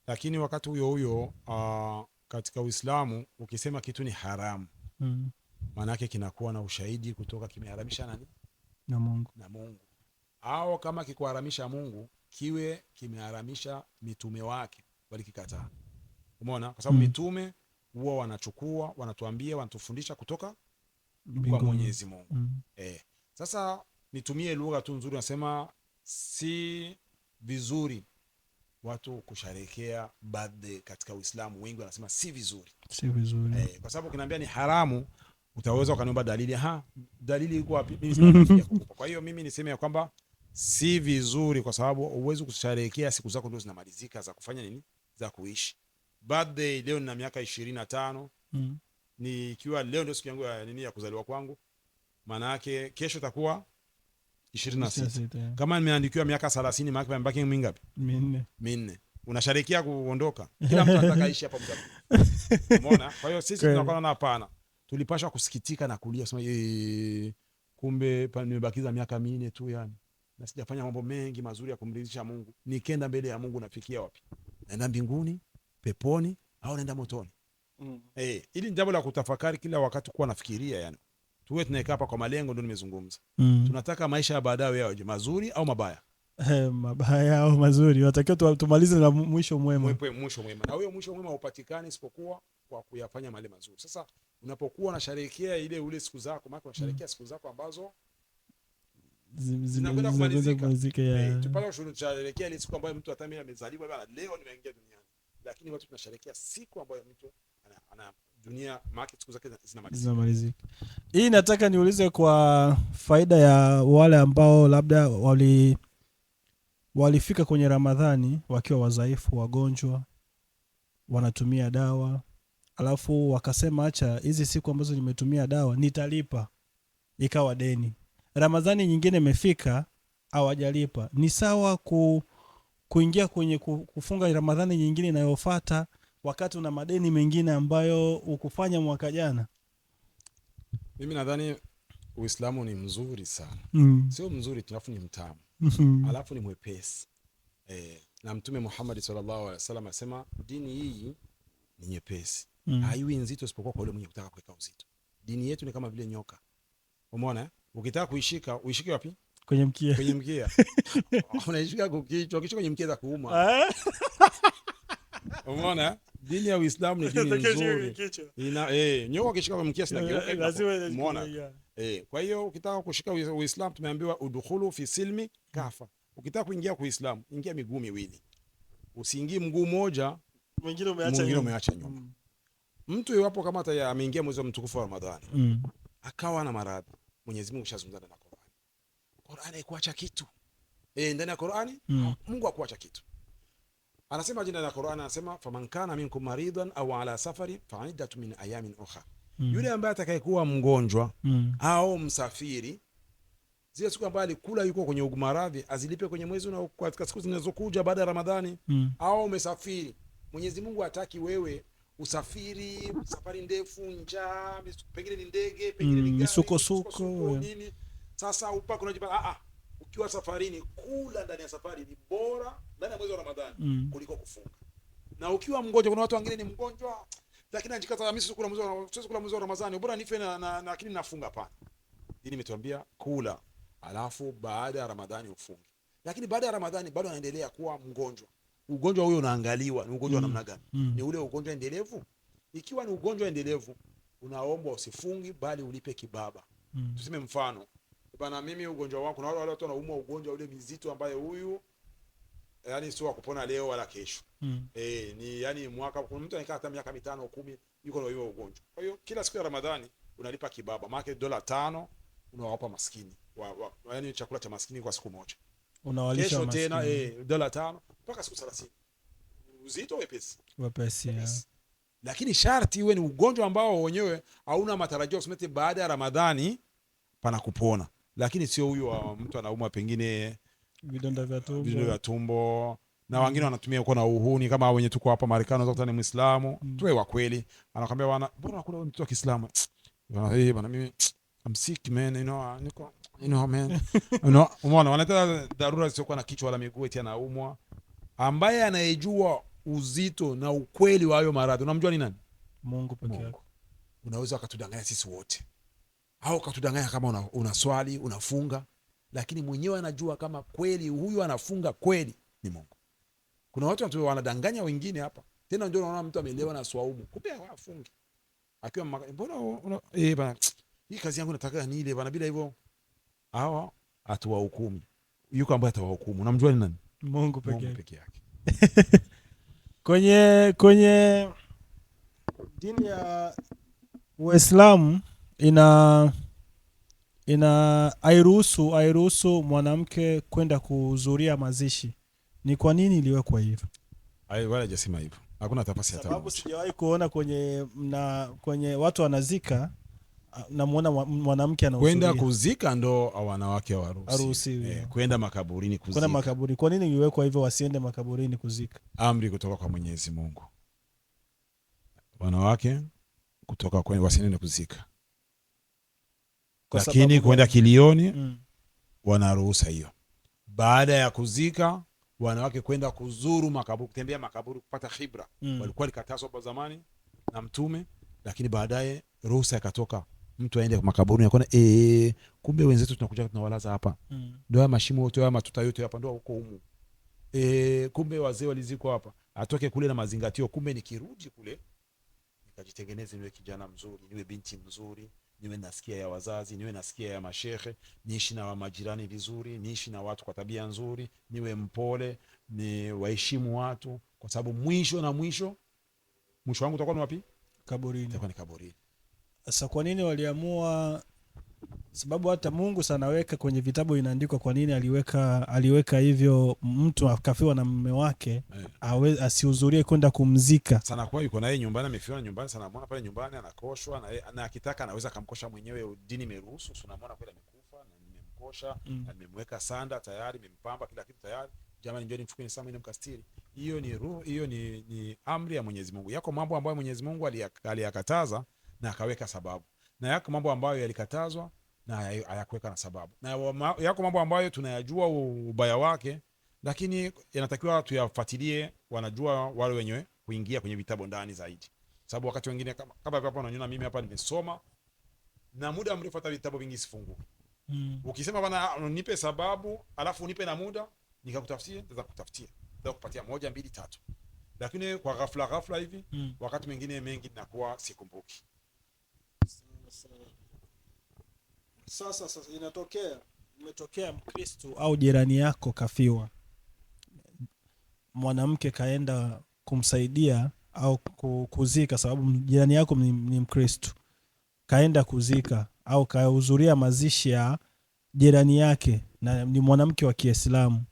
Lakini wakati huyo katika Uislamu ukisema kitu ni haramu, maana yake kinakuwa na ushahidi kutoka kimeharamisha nani? Na Mungu. Au kama kikuharamisha Mungu, kiwe kimeharamisha mitume wake walikikataa. Umeona? Kwa sababu mitume huwa wanachukua, wanatuambia, wanatufundisha kutoka kwa Mwenyezi Mungu. Sasa nitumie lugha tu nzuri, nasema si vizuri watu kusherehekea birthday katika Uislamu. Wengi wanasema si vizuri. Kwa sababu ukiniambia ni haramu, utaweza ukaniomba dalili. Dalili iko wapi? Mimi sina. Kwa hiyo mimi niseme ya kwamba si vizuri, kwa sababu uwezo kusherehekea siku zako ndio zinamalizika za kufanya nini, za kuishi. Birthday leo nina miaka 25. Nikiwa leo ndio siku yangu ya nini ya kuzaliwa kwangu, maana yake kesho itakuwa 26. Kama nimeandikiwa miaka 30, maana yake mbaki mingapi? Minne. Unasherehekea kuondoka. Kila mtu anataka aishi hapa muda. Umeona? Kwa hiyo sisi tunakuwa na hapana. Tulipaswa kusikitika na kulia, sema kumbe nimebakiza miaka 4 tu yani. Na sijafanya mambo mengi mazuri ya kumridhisha Mungu. Nikenda mbele ya Mungu nafikia wapi? Naenda mbinguni, peponi au naenda motoni? Ili ni jambo la kutafakari kila wakati, kuwa nafikiria yani. Tuwe tunaeka hapa kwa malengo, ndio nimezungumza. Tunataka maisha ya baadaye yawe mazuri au mabaya? Mabaya au mazuri. Tunatakiwa tumalize na mwisho mwema. Mwisho mwema. Na huyo mwisho mwema upatikane isipokuwa kwa kuyafanya mali mazuri. Sasa unapokuwa unasherehekea ule siku zako, maana unasherehekea siku zako ambazo zinakwenda kumalizika. Tupale kusherehekea ile siku ambayo mtu atamia amezaliwa bana, leo nimeingia duniani. Lakini watu tunasherehekea siku ambayo mtu dunia market siku zake zinamalizika. Zinamalizika. Hii nataka niulize kwa faida ya wale ambao labda walifika kwenye Ramadhani wakiwa wadhaifu, wagonjwa, wanatumia dawa, alafu wakasema acha hizi siku ambazo nimetumia dawa nitalipa, ikawa deni. Ramadhani nyingine imefika hawajalipa. Ni sawa kuingia kwenye kufunga Ramadhani nyingine inayofuata wakati una madeni mengine ambayo ukufanya mwaka jana? Mimi nadhani Uislamu ni mzuri sana. Sio mzuri tu, alafu ni mtamu. Alafu ni mwepesi. Na Mtume Muhammad sallallahu alaihi wasallam asema dini hii ni nyepesi. Haiwi nzito isipokuwa kwa yule mwenye kutaka kuweka uzito. Dini yetu ni kama vile nyoka. Umeona? Ukitaka kuishika, uishike wapi? Kwenye mkia. Kwenye mkia. Unaishika kwa kichwa, ukishika kwenye mkia za kuuma. Umeona? Dini ya Uislamu ni dini nzuri. Nyoka ukishika kwa mkia sinageuka. Lazima. Umeona? Kwa hiyo ukitaka kushika Uislamu tumeambiwa udkhulu fi silmi kafa. Ukitaka kuingia kwa Uislamu, ingia miguu miwili. Usiingie mguu mmoja, mwingine umeacha nyuma. Mtu iwapo kama ameingia mwezi wa mtukufu wa Ramadhani, akawa na maradhi, Mwenyezi Mungu shazungumza na Qur'ani. Qur'ani haikuacha kitu. Ndani ya Qur'ani Mungu hakuacha kitu. Anasema jina la Qur'ani, anasema faman kana minkum maridan aw ala safari fa iddatu min ayamin ukhra. Yule ambaye atakayekuwa mgonjwa au msafiri, zile siku ambazo alikula yuko kwenye maradhi azilipe kwenye mwezi na katika siku zinazokuja baada ya Ramadhani. Au umesafiri, Mwenyezi Mungu hataki wewe usafiri safari ndefu, njaa, pengine ni ndege, pengine ni gari, misukosuko nini. Sasa upaka unajipata ukiwa safarini, kula ndani ya safari ni bora ndani ya mwezi wa Ramadhani kuliko kufunga. Na ukiwa mgonjwa, kuna watu wengine ni mgonjwa lakini anajikaza mimi siwezi kula mwezi wa Ramadhani, bora nife na akili nafunga. Hapana. Dini imetuambia kula, alafu baada ya Ramadhani ufunge. Lakini baada ya Ramadhani bado anaendelea kuwa mgonjwa. Ugonjwa huyo unaangaliwa ni ugonjwa wa namna gani? Ni ule ugonjwa endelevu? Ikiwa ni ugonjwa endelevu, unaomba usifungi bali ulipe kibaba. Tuseme mfano, bana mimi ugonjwa wangu, kuna wale watu wanaumwa ugonjwa ule mzito ambaye huyu yani sio kupona leo wala kesho. Ni yani mwaka, kuna mtu anakaa hata miaka 5 au 10 yuko na hiyo ugonjwa. Kwa hiyo kila siku ya Ramadhani unalipa kibaba, maana $5 unawapa maskini. Yani chakula cha maskini kwa siku moja. Unawalisha kesho tena $5 mpaka siku 30. Uzito wepesi. Lakini sharti iwe ni ugonjwa ambao wenyewe hauna matarajio usimete baada ya Ramadhani pana kupona. Lakini sio huyo mtu anaumwa pengine vidonda vya tumbo na wengine wanatumia uko na uhuni kama wenye tuko hapa Marekani. Unaweza kutana ni Muislamu, tuwe wa kweli, anakuambia bwana, mbona unakula mtu wa Kiislamu? Bwana mimi I'm sick man, man. Umeona, wanataka dharura isiyokuwa na kichwa wala miguu eti anaumwa. Ambaye anayejua uzito na ukweli wa hayo maradhi, unamjua ni nani? Mungu pekee yake. Unaweza ukatudanganya sisi wote, au ukatudanganya kama unaswali, unafunga, lakini mwenyewe anajua kama kweli huyu anafunga kweli ni Mungu. Kuna watu wanadanganya wengine hapa. Tena ndio unaona mtu amelewa na swaumu, kumbe hafungi. Akiwa mbona bana, hii kazi yangu nataka ni ile bana, bila hivyo hawa atuwahukumu. Yuko ambaye atawahukumu. Unamjua ni nani? Mungu pekee yake. Kwenye dini ya Uislamu hairuhusu mwanamke kwenda kuhudhuria mazishi. Ni kwa nini iliwekwa hivyo? Wala hajasema hivyo. Hakuna tafsiri hata. Sababu sijawahi kuona kwenye watu wanazika namuona mwanamke anahudhuria. Kwenda kuzika ndo wanawake hawaruhusiwi. Kwenda makaburini kuzika. Kwenda makaburi. Kwa nini iliwekwa hivyo wasiende makaburini kuzika? Amri kutoka kwa Mwenyezi Mungu. Wanawake kutoka kwa wasiende kuzika. Lakini kwenda kilioni wanaruhusa hiyo. Baada ya kuzika, wanawake kwenda kuzuru makaburi, kutembea makaburi kupata khibra. Walikuwa likatazwa kwa zamani na Mtume, lakini baadaye ruhusa ikatoka mtu aende kwa makaburi. Akaona kumbe wenzetu tunakuja tunawalaza hapa. Ndio mashimo yote haya matuta yote hapa ndio huko humu. Kumbe wazee walizikwa hapa. Atoke kule na mazingatio, kumbe nikirudi kule nikajitengeneze niwe kijana mzuri, niwe binti mzuri, niwe nasikia ya wazazi, niwe nasikia ya mashehe, niishi na majirani vizuri, niishi na watu kwa tabia nzuri, niwe mpole, ni waheshimu watu, kwa sababu mwisho wangu utakuwa ni wapi? kaburini. itakuwa ni kaburini. Sasa kwa nini waliamua? Sababu hata Mungu sana weka kwenye vitabu inaandikwa kwa nini aliweka hivyo, mtu akafiwa na mume wake asihudhurie kwenda kumzika. Sana kwa yuko naye nyumbani, amefiwa nyumbani sana, muona pale nyumbani anakoshwa na akitaka anaweza kumkosha mwenyewe, dini imeruhusu. Unamwona kweli amekufa na nimemkosha na nimemweka sanda tayari, nimempamba kila kitu tayari, jamani njoo nimchukue Sama ile mkastiri. Hiyo ni roho, hiyo ni amri ya Mwenyezi Mungu. Yako mambo ambayo Mwenyezi Mungu aliyakataza na akaweka sababu, na yako mambo ambayo yalikatazwa na hayakuweka na sababu, na yako mambo ambayo tunayajua ubaya wake, lakini yanatakiwa tuyafuatilie. Wanajua wale wenyewe kuingia kwenye vitabu ndani zaidi, sababu wakati wengine kama hapa unaniona mimi hapa nimesoma na muda mrefu, hata vitabu vingi sifungu. Ukisema bana nipe sababu alafu unipe na muda nikakutafutie, nitaweza kutafutia, nitaweza kupatia 1 2 3, lakini kwa ghafla hivi wakati mwingine mengi ninakuwa sikumbuki. Sasa imetokea Mkristo au jirani yako kafiwa, mwanamke kaenda kumsaidia au kuzika, sababu jirani yako ni Mkristo, kaenda kuzika au kahudhuria mazishi ya jirani yake na ni mwanamke wa Kiislamu,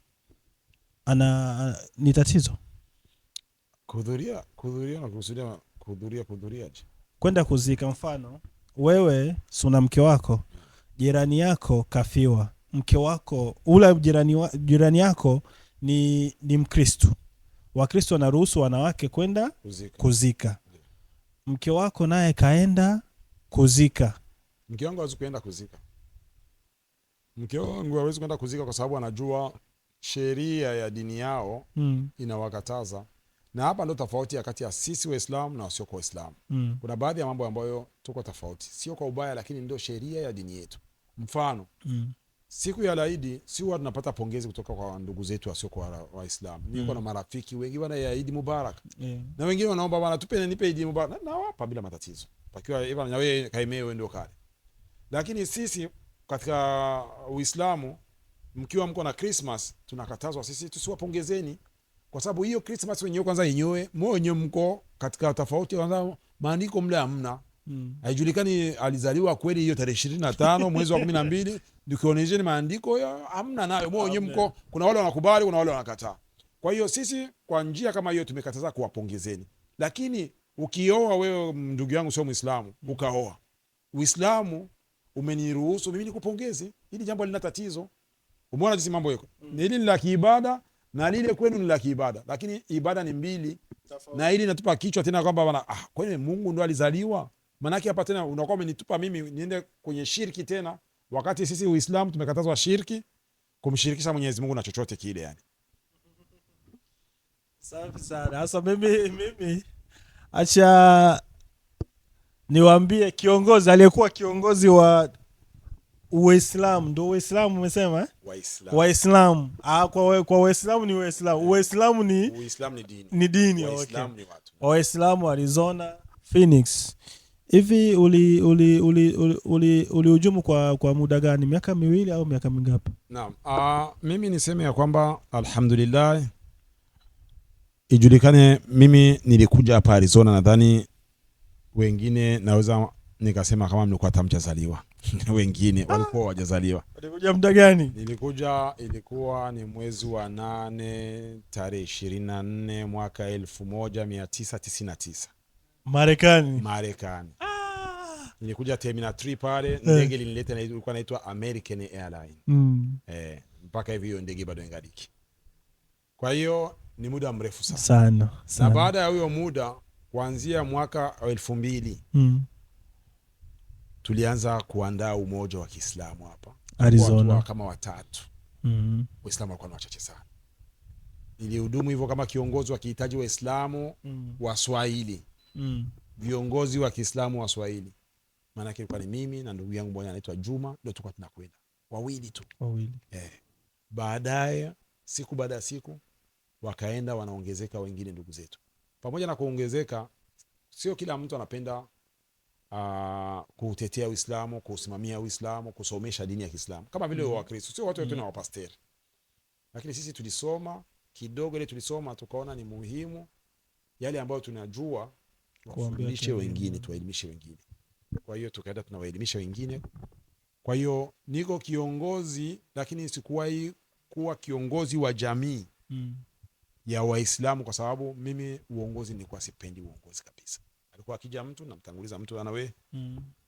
ni tatizo kuhudhuria na kuhudhuria kwenda kuzika? Mfano wewe una mke wako, jirani yako kafiwa, mke wako ula jirani yako ni Mkristo. Wakristo wanaruhusu wanawake kwenda kuzika. Mke wako naye kaenda kuzika. Mke wangu hawezi kwenda kuzika. Mke wangu hawezi kwenda kuzika kwa sababu anajua sheria ya dini yao inawakataza. Na hapa ndo tofauti ya kati ya sisi Waislamu na wasio kwa Waislamu. Kuna baadhi ya mambo ambayo tuko tofauti, sio kwa ubaya, lakini ndio sheria ya dini yetu. Mfano, siku ya Eid si huwa tunapata pongezi kutoka kwa ndugu zetu wasio kwa Waislamu. Niko na marafiki wengi wana ya Eid Mubarak. Na wengine wanaomba bwana nipe Eid Mubarak. Na wapa bila matatizo. Pakiwa hivyo na wewe kaimee wewe ndio kale. Lakini sisi katika Uislamu, mkiwa mko na Christmas, tunakatazwa sisi tusiwapongezeni, kwa sababu hiyo Christmas wenyewe kwanza yenyewe mwenye mko katika tofauti, kwanza maandiko mle hamna. Haijulikani alizaliwa kweli hiyo tarehe 25 mwezi wa 12, nikionyesheni maandiko hamna nayo. Mwenye mko, kuna wale wanakubali, kuna wale wanakataa. Kwa hiyo sisi kwa njia kama hiyo tumekataza kuwapongezeni. Lakini ukioa wewe ndugu yangu sio Muislamu, ukaoa, Uislamu umeniruhusu mimi nikupongeze. Hili jambo lina tatizo. Umeona jinsi mambo yako. Hili ni la kiibada na lile kwenu ni la kiibada, lakini ibada ni mbili. Na hili natupa kichwa tena kwamba bana kwani Mungu ndo alizaliwa? Manake hapa tena unakuwa umenitupa mimi niende kwenye shirki tena, wakati sisi Uislamu tumekatazwa shirki, kumshirikisha Mwenyezi Mungu na chochote kile yani. Safi sana. Sasa mimi acha niwaambie kiongozi aliyekuwa kiongozi wa Uislamu, ndio Uislamu umesema Waislamu. Kwa Waislamu ni Waislamu. Uislamu ni dini. Ni dini. Waislamu ni watu. Waislamu Arizona, Phoenix. Hivi ulihujumu kwa muda gani? Miaka 2 au miaka mingapi? Naam. Mimi niseme ya kwamba alhamdulillah ijulikane mimi nilikuja hapa Arizona, nadhani wengine naweza nikasema kama mlikuwa hamjazaliwa. Wengine walikuwa hawajazaliwa. Ulikuja muda gani? Nilikuja ilikuwa ni mwezi wa 8 tarehe 24 mwaka 1999. Marekani. Nilikuja Terminal 3 pale, ndege ilinileta ilikuwa inaitwa American Airline. Mpaka hivi hiyo ndege bado ingaliki. Kwa hiyo ni muda mrefu sana. Na baada ya huyo muda kuanzia mwaka 2000 tulianza kuandaa umoja wa Kiislamu hapa Arizona. Watu kama 3. Waislamu walikuwa ni wachache sana. Nilihudumu hivyo kama kiongozi wa kihitaji Waislamu wa Swahili. Viongozi wa Kiislamu wa Swahili. Maana yake ilikuwa ni mimi na ndugu yangu mmoja anaitwa Juma, ndio tulikuwa tunakwenda. Wawili tu. Baadaye siku baada ya siku wakaenda wanaongezeka wengine ndugu zetu. Pamoja na kuongezeka, sio kila mtu anapenda kutetea Uislamu, kusimamia Uislamu, kusomesha dini ya Kiislamu. Kama vile Wakristo, sio watu wote na wapasteri. Lakini sisi tulisoma kidogo, ile tulisoma tukaona ni muhimu yale ambayo tunajua tuwafundishe wengine, tuwaelimishe wengine. Kwa hiyo tukaenda tunawaelimisha wengine. Kwa hiyo niko kiongozi, lakini sikuwahi kuwa kiongozi wa jamii ya Waislamu, kwa sababu mimi uongozi nilikuwa sipendi uongozi kabisa. Alikuwa akija mtu namtanguliza mtu ana wewe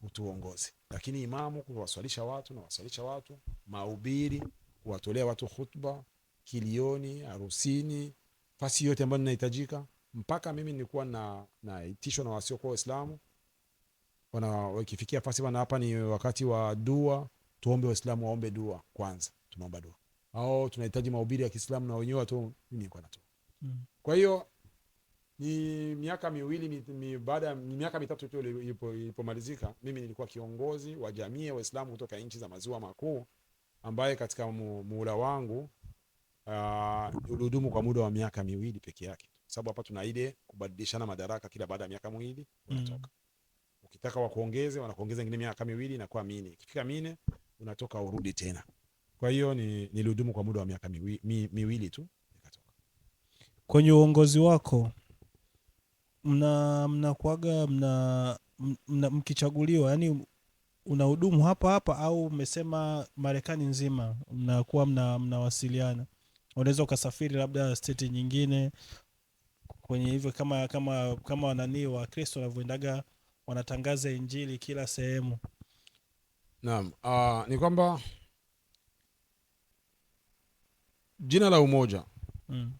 utuongoze, lakini imamu kuwaswalisha watu na waswalisha watu, mahubiri, kuwatolea watu khutba, kilioni, harusini, fasi yote ambayo ninahitajika. Mpaka mimi nilikuwa naitishwa na wasio kwa Waislamu, wakifikia fasi bana, hapa ni wakati wa dua, tuombe Waislamu waombe dua kwanza, tunaomba dua, au tunahitaji mahubiri ya Kiislamu na wenyewe tu, mimi nilikuwa natoa. Kwa hiyo ni miaka miwili baada ya miaka mitatu tu ilipomalizika, mimi nilikuwa kiongozi wa jamii ya Waislamu kutoka nchi za maziwa makuu, ambaye katika muhula wangu ulidumu kwa muda wa miaka miwili peke yake, sababu hapa tuna ile kubadilishana madaraka kila baada ya miaka miwili unatoka. Ukitaka wakuongeze wanakuongeza ingine miaka miwili na kwa mine, ikifika mine unatoka urudi tena. Kwa hiyo nilihudumu kwa muda wa miaka miwili tu nikatoka. Kwenye uongozi wako mnakuaga mkichaguliwa, yani unahudumu hapa au umesema Marekani nzima mnakuwa mnawasiliana? Unaweza ukasafiri labda state nyingine kwenye hivyo, kama wanani wa Kristo wanavyoendaga wanatangaza injili kila sehemu? Naam, ni kwamba jina la umoja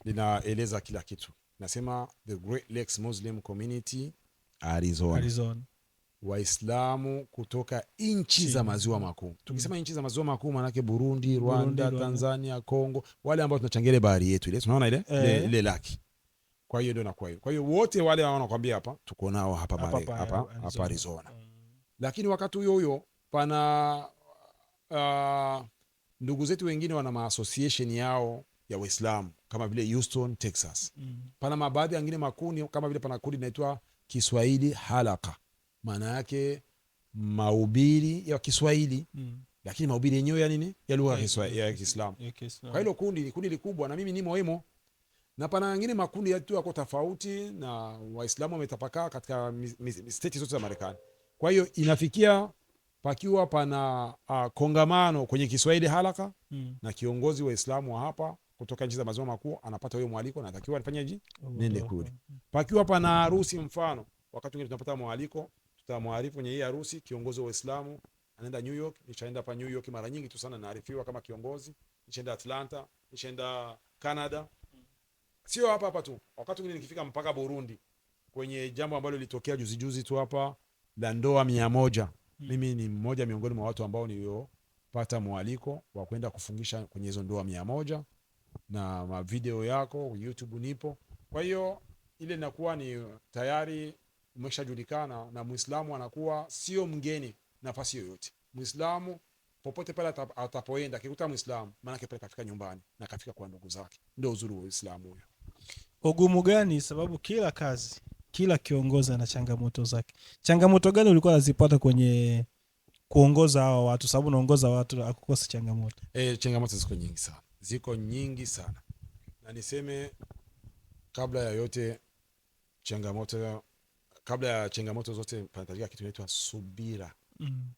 linaeleza kila kitu. Nasema the Great Lakes Muslim Community Arizona. Waislamu kutoka nchi za maziwa makuu. Tukisema nchi za maziwa makuu maana yake Burundi, Rwanda, Tanzania, Kongo, wale ambao tunachangia bahari yetu ile, tunaona ile laki. Kwa hiyo ndio nakuwa hiyo. Kwa hiyo wote wale wanakuambia hapa tuko nao hapa Arizona. Lakini wakati huyo pana ndugu zetu wengine wana ma-association yao ya Waislamu kama vile Houston, Texas. Pana baadhi nyingine makundi kama vile pana kundi linaitwa Kiswahili Halaka. Maana yake mahubiri ya Kiswahili, lakini mahubiri yenyewe ya nini? Ya lugha ya Kiislamu. Kwa hilo kundi likubwa na mimi ni muhimu. Na pana wengine makundi yetu yako tofauti na Waislamu wametapakaa katika state zote za Marekani. Kwa hiyo inafikia pakiwa pana kongamano kwenye Kiswahili Halaka na kiongozi wa Waislamu wa hapa kutoka nchi za maziwa makuu anapata huyo mwaliko na atakiwa afanyaje? Nende kule. Pakiwa pana harusi, mfano wakati mwingine tunapata mwaliko, tutamwarifu kwenye hii harusi kiongozi wa Waislamu anaenda New York. Nishaenda hapa New York mara nyingi tu sana, naarifiwa kama kiongozi. Nishaenda Atlanta, nishaenda Canada. Sio hapa tu, wakati mwingine nikifika mpaka Burundi kwenye jambo ambalo lilitokea juzi tu hapa la ndoa 100. Mimi ni mmoja miongoni mwa watu ambao niliopata mwaliko wa kwenda kufungisha kwenye hizo ndoa 100, na mavideo yako YouTube nipo. Kwa hiyo ile inakuwa ni tayari umeshajulikana, na Muislamu anakuwa sio mgeni nafasi yoyote. Muislamu popote pale atapoenda akikuta Muislamu maana yake pale kafika nyumbani na kafika kwa ndugu zake. Ndio uzuri wa Uislamu huyo. Ugumu gani? Sababu kila kiongozi ana changamoto zake. Changamoto gani ulikuwa unazipata kwenye kuongoza hawa watu? Sababu unaongoza watu akukosa changamoto. Changamoto ziko nyingi sana. Na niseme kabla ya yote kabla ya changamoto zote panahitajika kitu kinaitwa subira,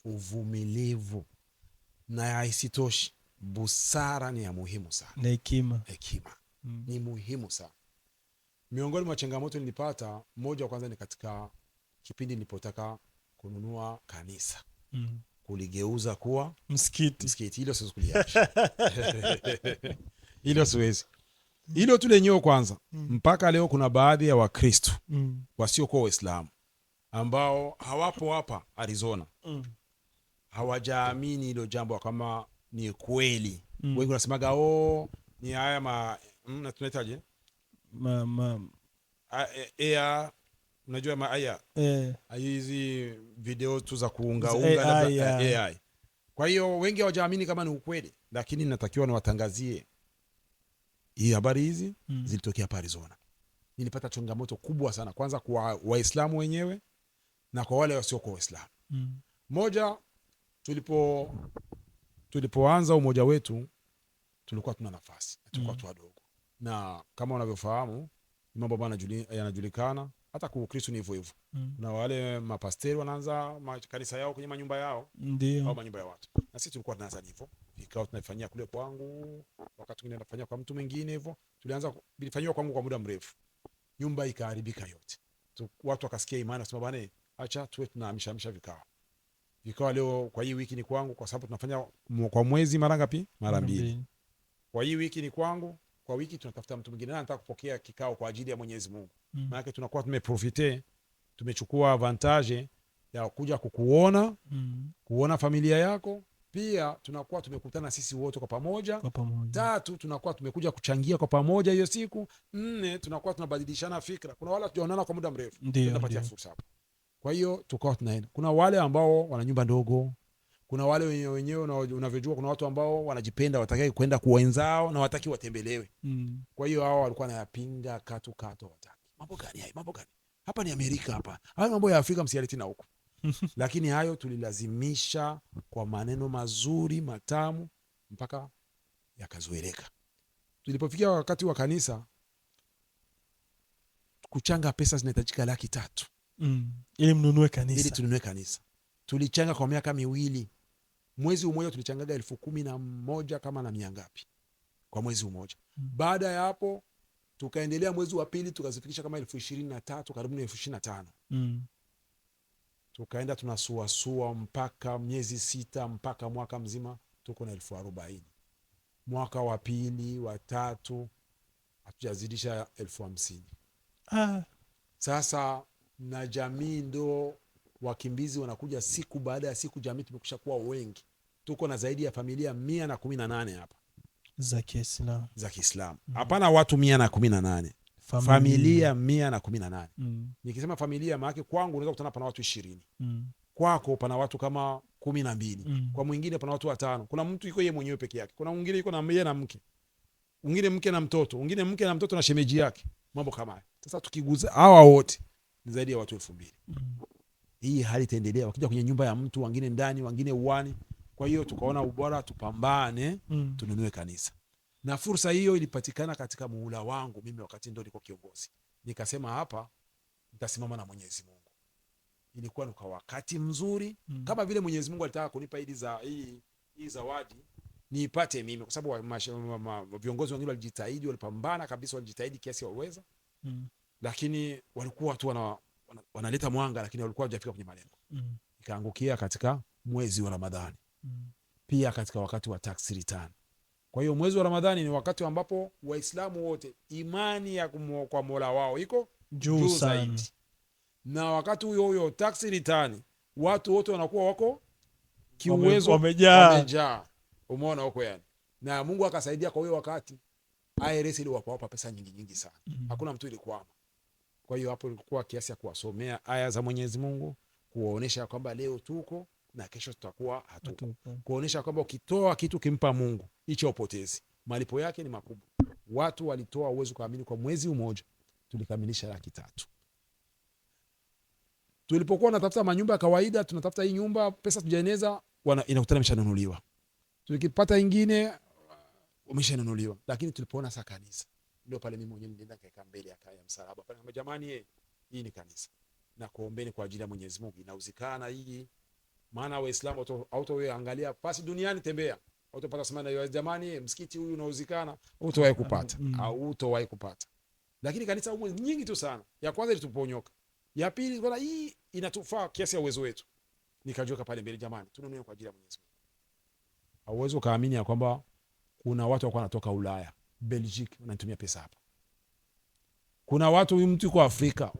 uvumilivu, na haisitoshi busara ni ya muhimu sana. Na hekima. Ni muhimu sana. Miongoni mwa changamoto nilipata, moja wa kwanza ni katika kipindi nilipotaka kununua kanisa. Kuligeuza kuwa msikiti. Hilo siwezi kuliacha. Hilo siwezi. Hilo tu lenyewe kwanza. Mpaka leo kuna baadhi ya Wakristo wasiokuwa Waislamu ambao hawapo hapa Arizona. Hawajaamini hilo jambo kama ni kweli. Wengi wanasemaga ni haya tunahitaji unajua aya hizi video tu za kuunga AI. Kwa hiyo wengi hawajaamini kama ni ukweli, lakini natakiwa niwatangazie hii habari hizi zilitokea hapa Arizona. Nilipata changamoto kubwa sana, kwanza kwa Waislamu wenyewe na kwa wale wasio kwa Waislamu. Moja, tulipoanza umoja wetu tulikuwa tuna nafasi, tulikuwa tu wadogo, na kama unavyofahamu mambo ambayo yanajulikana, hata kwa Ukristo ni hivyo hivyo. Na wale mapasteri wanaanza kanisa yao kwenye manyumba yao, ndio, au manyumba ya watu. Na sisi tulikuwa tunaanza hivyo, vikao tunafanyia kule kwangu, wakati mwingine tunafanyia kwa mtu mwingine hivyo. Tulianza bilifanywa kwangu kwa muda mrefu, nyumba ikaharibika yote. Watu wakasikia imani, wasema bwana, acha tuwe tunahamisha vikao leo. Kwa hii wiki ni kwangu, kwa sababu tunafanya kwa mwezi mara ngapi? Mara 2. Kwa hii wiki ni kwangu, kwa wiki tunatafuta mtu mwingine anataka kupokea kikao kwa ajili ya Mwenyezi Mungu. Maana yake tunakuwa tumeprofite, tumechukua avantage ya kuja kukuona, kuona familia yako. Pia tunakuwa tumekutana sisi wote kwa pamoja. 3, tunakuwa tumekuja kuchangia kwa pamoja hiyo siku. 4, tunakuwa tunabadilishana fikra. Kuna wale tunaonana kwa muda mrefu, tunapatia fursa hapo. Kwa hiyo tukawa tunaenda. Kuna wale ambao wana nyumba ndogo, kuna wale wenyewe unavyojua, kuna watu ambao wanajipenda, watakaye kwenda kwa wenzao na wataki watembelewe. Kwa hiyo hao walikuwa wanayapinga katu wataki. Mambo gani haya? Mambo gani? Hapa ni Amerika hapa. Hayo mambo ya Afrika msialeti na huko. Lakini hayo tulilazimisha kwa maneno mazuri matamu mpaka yakazoeleka. Tulipofikia wakati wa kanisa, kuchanga pesa zinahitajika 300,000. Ili mnunue kanisa. Ili tununue kanisa. Tulichanga kwa miaka 2. Mwezi mmoja tulichangaga 11,000 kama na 100 ngapi kwa mwezi mmoja. Baada ya hapo tukaendelea, mwezi wa pili tukazifikisha kama 23,000 karibu 25,000. Tukaenda tunasuasua mpaka miezi 6 mpaka mwaka mzima tuko na 40,000. Mwaka wa pili wa 3 hatujazidisha 50,000. Sasa na jamii ndo wakimbizi wanakuja siku baada ya siku, jamii tumekusha kuwa wengi. Tuko na zaidi ya familia 118 hapa za Kiislamu. Hapana watu 118. Familia 118. Nikisema familia maana kwangu unaweza kutana pana watu 20. Kwako pana watu kama 12. Kwa mwingine pana watu 5. Kuna mtu yuko yeye mwenyewe peke yake. Kuna mwingine yuko na yeye na mke. Mwingine mke na mtoto. Mwingine mke na mtoto na shemeji yake. Mambo kama haya. Sasa tukiguza hawa wote ni zaidi ya watu 2,000. Hii hali itaendelea, wakija kwenye nyumba ya mtu, wengine ndani, wengine uani. Kwa hiyo tukaona ubora tupambane, tununue kanisa. Na fursa hiyo ilipatikana katika muhula wangu mimi, wakati ndo niko kiongozi. Nikasema hapa nitasimama na Mwenyezi Mungu. Ilikuwa ni kwa wakati mzuri, kama vile Mwenyezi Mungu alitaka kunipa hii zawadi niipate mimi, kwa sababu viongozi wengine walijitahidi, walipambana kabisa, walijitahidi kiasi waweza. Lakini walikuwa tu wanaleta mwanga, lakini walikuwa hawajafika kwenye malengo. Ikaangukia katika mwezi wa Ramadhani. Pia katika wakati wa tax return. Kwa hiyo mwezi wa Ramadhani ni wakati ambapo Waislamu wote imani ya kwa Mola wao iko juu zaidi. Na wakati huyo tax return watu wote wanakuwa wako kiuwezo, wamejaa. Umeona huko yani. Na Mungu akasaidia kwa hiyo wakati IRS ile wakawapa pesa nyingi sana. Hakuna mtu ilikwama. Kwa hiyo hapo ilikuwa kiasi ya kuwasomea aya za Mwenyezi Mungu, kuwaonesha kwamba leo tuko na kesho tutakuwa hatuko. Kuonesha kwamba ukitoa kitu kimpa Mungu, hicho upotezi. Malipo yake ni makubwa. Watu walitoa uwezo kuamini, kwa mwezi mmoja tulikamilisha 300,000. Tulipokuwa tunatafuta manyumba ya kawaida, tunatafuta hii nyumba, pesa tujaeneza, inakutana imeshanunuliwa. Tukipata nyingine umeshanunuliwa. Lakini tulipoona sasa kanisa, ndio pale mimi mwenyewe nilienda kaeka mbele ya kaya msalaba pale, kama jamani, hii ni kanisa na kuombeni kwa ajili ya Mwenyezi Mungu, inauzikana hii. Maana Waislamu wewe angalia pasi duniani, tembea utapata semana ya jamani, msikiti huyu unauzikana, utawahi kupata au utawahi kupata. Lakini kanisa huko nyingi tu sana. Ya kwanza ilituponyoka, ya pili bwana, hii inatufaa kiasi ya uwezo wetu. Nikajoka pale mbele, jamani, tununue kwa ajili ya Mwenyezi Mungu. Hauwezi kaamini ya kwamba kuna watu wako wanatoka Ulaya, Belgique, wanatumia pesa hapa. Kuna watu, mtu kwa Afrika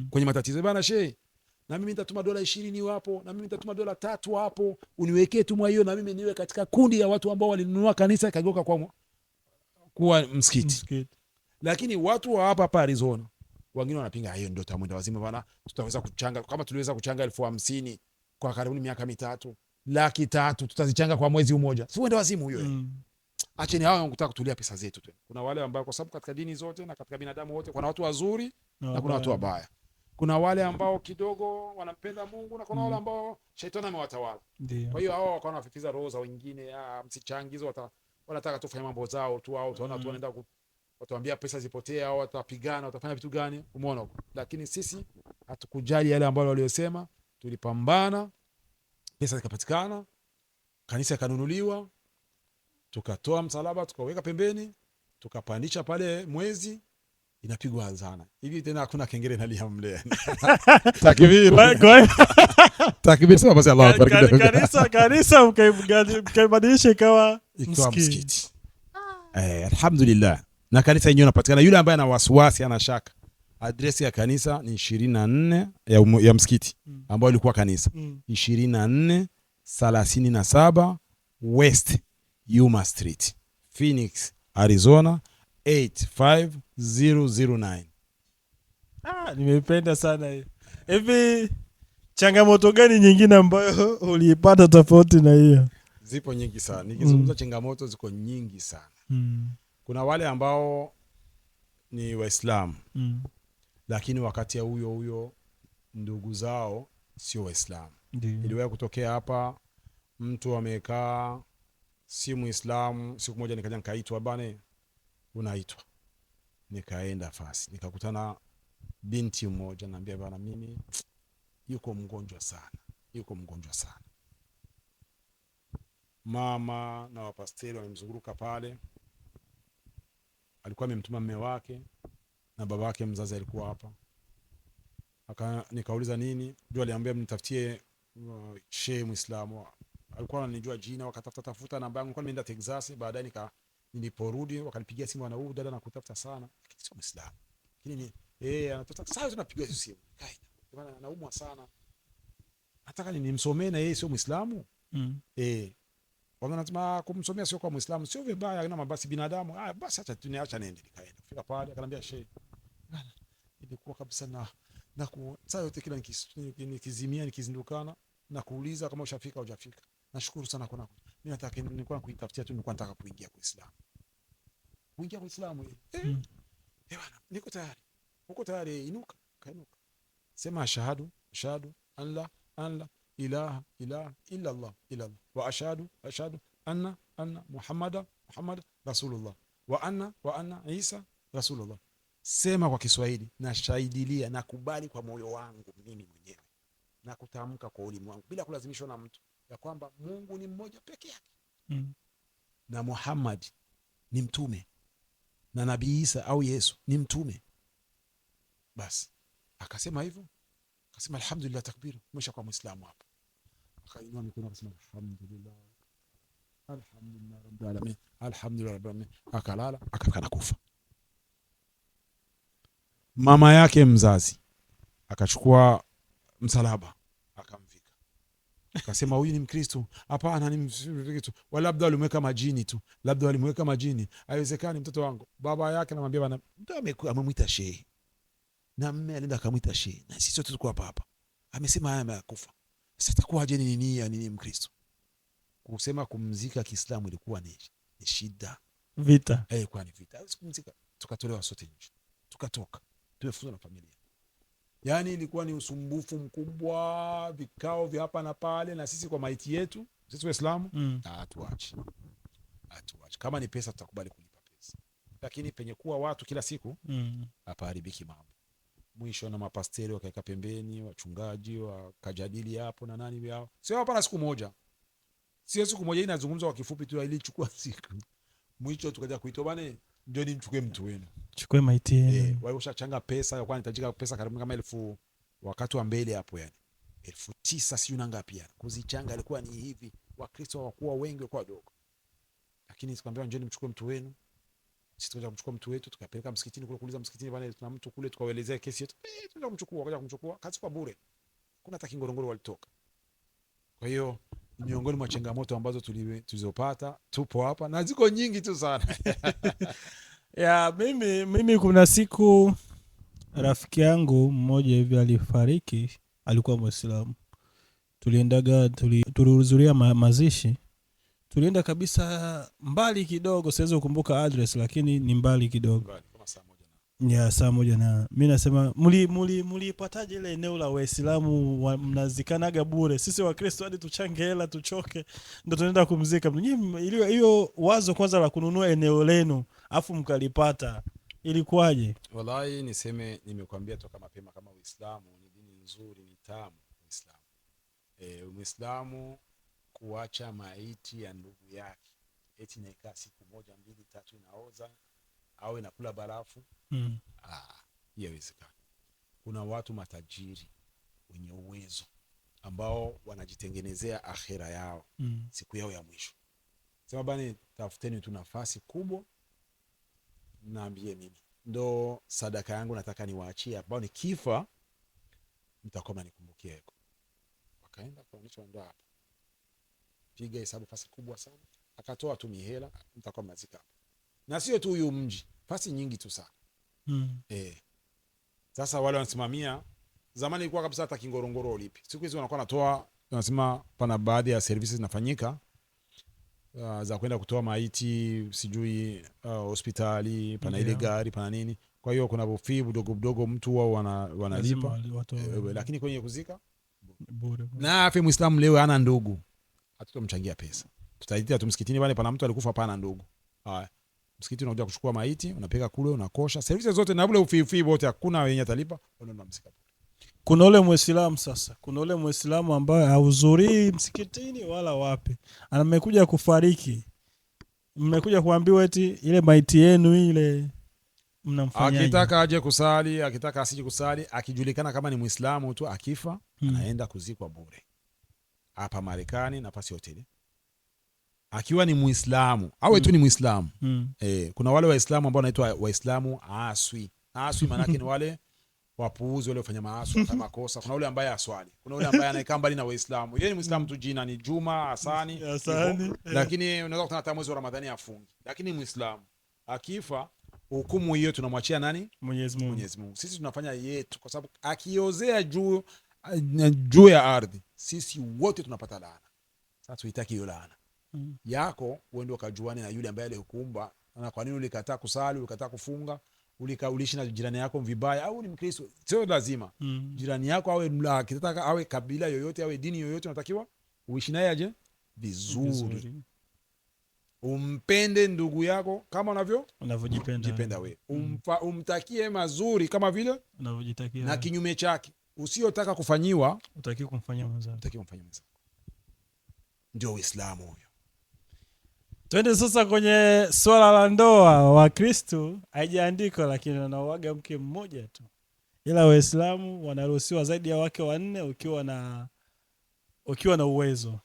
kwenye matatizo, bana shehe, na mimi nitatuma dola 20 hapo, na mimi nitatuma dola 3 hapo, uniwekee tu hiyo, na mimi niwe katika kundi ya watu ambao walinunua kanisa ikageuka kuwa msikiti. Lakini watu wa hapa Arizona wengine wanapinga hiyo, ndio tamwenda wazima bana, tutaweza kuchanga kama tuliweza kuchanga 50,000 kwa karibu miaka 3, 300,000 tutazichanga kwa mwezi mmoja. Si uende wazimu huyo. Acheni hao wanataka kutulia pesa zetu tu. Kuna wale ambao, kwa sababu katika dini zote na katika binadamu wote kuna watu wazuri na kuna watu wabaya. Kuna wale ambao kidogo wanampenda Mungu na kuna wale ambao shetani amewatawala. Kwa hiyo hao wakaona wafikiza roho za wengine, msichangizo, wanataka tufanye mambo zao tu, au tunaona tu wanaenda watuambia pesa zipotea au watapigana, watafanya vitu gani, umeona. Lakini sisi hatukujali yale ambayo waliosema, tulipambana, pesa zikapatikana, kanisa ikanunuliwa, tukatoa msalaba tukaweka pembeni, tukapandisha pale mwezi, inapigwa azana hivi tena, hakuna kengele nalia mle. Takbir, takbir, sema basi Allahu Akbar. Kanisa mkaibadilisha ikawa msikiti. Alhamdulillah. Na kanisa yenyewe inapatikana, yule ambaye ana wasiwasi, ana shaka, adresi ya kanisa ni 24 ya msikiti ambao ilikuwa kanisa 2437 West Yuma Street, Phoenix, Arizona 85009. Nimependa sana hiyo. Hivi changamoto gani nyingine ambayo uliipata tofauti na hiyo? Zipo nyingi sana. Nikizungumza changamoto ziko nyingi sana. Kuna wale ambao ni Waislamu lakini wakati ya huyo ndugu zao sio Waislamu. Iliwahi kutokea hapa, mtu amekaa si Muislamu, siku moja nikaja nikaitwa, bane unaitwa. Nikaenda fasi, nikakutana binti mmoja, naambia bana, mimi yuko mgonjwa sana. Mama na wapasteri wamemzunguka pale, alikuwa amemtuma mume wake na baba yake mzazi alikuwa hapa. Nikauliza nini, ndio aliambia mnitafutie shehe Muislamu. Alikuwa ananijua jina, wakatafuta namba yangu, nilikuwa nimeenda Texas. Baadaye niliporudi wakanipigia simu, na dada nakutafuta sana, lakini sio Muislamu. Lakini anatafuta sasa, tunapigia simu, bwana anaumwa sana, nataka nimsomee na yeye sio Muislamu. Wanasema kumsomea sio kwa Muislamu sio vibaya, na mabasi binadamu. Basi acha tuniacha nende. Nikaenda kufika pale, akaniambia shehe, bwana ilikuwa kabisa na saa yote kila nikizimia nikizindukana na kuuliza kama ushafika au hujafika. Nashukuru sana kwa nako. Mimi nataka nilikuwa kuitafutia tu, nilikuwa nataka kuingia kwa Uislamu. Kuingia kwa Uislamu. Bwana niko tayari. Uko tayari? Inuka, kainuka. Sema ashhadu an la ilaha illa Allah wa ashhadu anna Muhammad rasulullah wa anna Isa rasulullah. Sema kwa Kiswahili, na shahidilia na kubali kwa moyo wangu mimi mwenyewe na kutamka kwa ulimi wangu bila kulazimishwa na mtu, ya kwamba Mungu ni mmoja peke yake na Muhammad ni mtume na Nabii Isa au Yesu ni mtume. Basi akasema hivyo, akasema alhamdulillah, takbir, umesha kwa Muislamu hapa. Akainua mikono akasema alhamdulillah rabbil alamin, alhamdulillah rabbil alamin. Akalala, akakana kufa. Mama yake mzazi akachukua msalaba akamvika, akasema huyu ni Mkristo. Hapana, ni Mkristo, wala labda walimweka majini tu, labda walimweka majini, haiwezekani mtoto wangu. Baba yake anamwambia bana, ndio amemwita shehe na mme alienda akamwita shehe, na sisi sote tuko hapa, amesema haya amekufa. Sasa takuwaje nini Mkristo? Kusema kumzika Kiislamu ilikuwa ni shida, vita. Ilikuwa ni vita. Kumzika, tukatolewa sote nje, tukatoka, tumefukuzwa na familia. Yani ilikuwa ni usumbufu mkubwa, vikao vya hapa na pale, na sisi kwa maiti yetu sisi Waislamu hatuachi. Kama ni pesa tutakubali kulipa pesa, lakini penye kuwa watu kila siku hapa haribiki mambo. Mwisho na mapasteri wakaeka pembeni, wachungaji wakajadili hapo na nani yao. Sio hapa na siku moja. Sio siku moja, inazungumzwa kwa kifupi tu, ilichukua siku. Mwisho tukaja kuitwa, bwana ndio nimchukue mtu wenu. Chukue maiti yenu. Wao washachanga pesa, kwa anahitajika pesa karibu kama 1000 wakati wa mbele hapo, yani 9,000 sio na ngapi yani. Kuzichanga alikuwa ni hivi. Wakristo hawakuwa wengi, kwa wadogo. Lakini tukamwambia njoo nimchukue mtu wenu. Sisi tukaja kumchukua mtu wetu, tukapeleka msikitini kule, kuuliza msikitini, bwana tuna mtu kule, tukawaelezea kesi yetu. Tukaja kumchukua, wakaja kumchukua, kazi kwa bure. Kuna hata kingorongoro walitoka. Kwa hiyo miongoni mwa changamoto ambazo tulizopata, tupo hapa na ziko nyingi tu sana. Mimi kuna siku rafiki yangu mmoja hivi alifariki, alikuwa Muislamu. Tulihudhuria mazishi. Tulienda kabisa mbali kidogo, siwezi kukumbuka address, lakini ni mbali kidogo. Kama saa 1 saa 1 na mimi nasema mlipataje ile eneo la Waislamu mnazikanaga bure? Sisi Wakristo hadi tuchange hela tuchoke ndio tunaenda kumzika. Hiyo wazo kwanza la kununua eneo lenu afu mkalipata ilikuwaje? Wallahi niseme, nimekuambia toka mapema kama Uislamu ni dini nzuri, ni tamu Uislamu. Muislamu kuacha maiti ya ndugu yake eti naikaa siku 1, 2, 3 inaoza au inakula barafu, hiyo haiwezekani. Kuna watu matajiri wenye uwezo ambao wanajitengenezea akhira yao, siku yao ya mwisho. Sema bani, tafuteni tu nafasi kubwa, naambie mimi ndo sadaka yangu nataka niwaachie, ambao nikifa mtakoma nikumbukie. Wakaenda kuonyesha ndo hapa, piga hesabu fasi kubwa sana, akatoa tu mihela, mtakoma mnazika hapa. Na sio tu huyu mji, fasi nyingi tu sana. Sasa wale wanasimamia, zamani ilikuwa kabisa hata kingorongoro ulipi. Siku hizi wanakuwa natoa, wanasema pana baadhi ya services zinafanyika za kwenda kutoa maiti, sijui hospitali, pana ile gari, pana nini. Kwa hiyo kuna bufi budogo mtu wao wanalipa, lakini kwenye kuzika bure. Na afi Muislamu leo hana ndugu, hatutomchangia pesa. Tutaitia tu msikitini pale, pana mtu alikufa pana ndugu. Haya, msikiti unakuja kuchukua maiti, unapeka kule, unakosha, services zote na ule ufi wote, hakuna wenye atalipa, unaenda msikiti. Kuna ule Muislamu sasa, kuna ule Muislamu ambaye hahudhurii msikitini wala wapi, amekuja kufariki, mmekuja kuambiwa eti ile maiti yenu ile mnamfanyaje? Akitaka aje kusali, akitaka asije kusali, akijulikana kama ni Muislamu tu, akifa anaenda kuzikwa bure hapa Marekani, nafasi hoteli. Akiwa ni Muislamu awe tu ni Muislamu. Kuna wale Waislamu ambao wanaitwa Waislamu aswi maana ni wale wapuuzi wale wafanya maasi kama makosa. Kuna yule ambaye aswali, kuna yule ambaye anakaa mbali na Waislamu. Yeye ni Muislamu tu, jina ni Juma Hasani, lakini unaweza kutana hata mwezi wa Ramadhani afungi, lakini Muislamu. Akifa hukumu hiyo tunamwachia nani? Mwenyezi Mungu. Sisi tunafanya yetu, kwa sababu akiozea juu ya ardhi, sisi wote tunapata laana. Sasa tuitaki hiyo laana yako, uende ukajuane na yule ambaye alikuumba. Na kwa nini ulikataa kusali, ulikataa kufunga, uliishi na jirani yako vibaya, au ni Mkristo? Sio lazima jirani yako awe akitaka awe kabila yoyote, awe dini yoyote, unatakiwa uishi naye aje vizuri. Umpende ndugu yako kama unavyojipenda wewe. Umtakie mazuri kama vile unavyojitakia, na kinyume chake usiyotaka kufanyiwa utaki kumfanyia mwenzako. Ndio Uislamu huyo. Twende sasa kwenye swala la ndoa. Wakristo haijaandikwa, lakini wanauaga mke mmoja tu, ila Waislamu wanaruhusiwa zaidi ya wake 4 ukiwa na uwezo.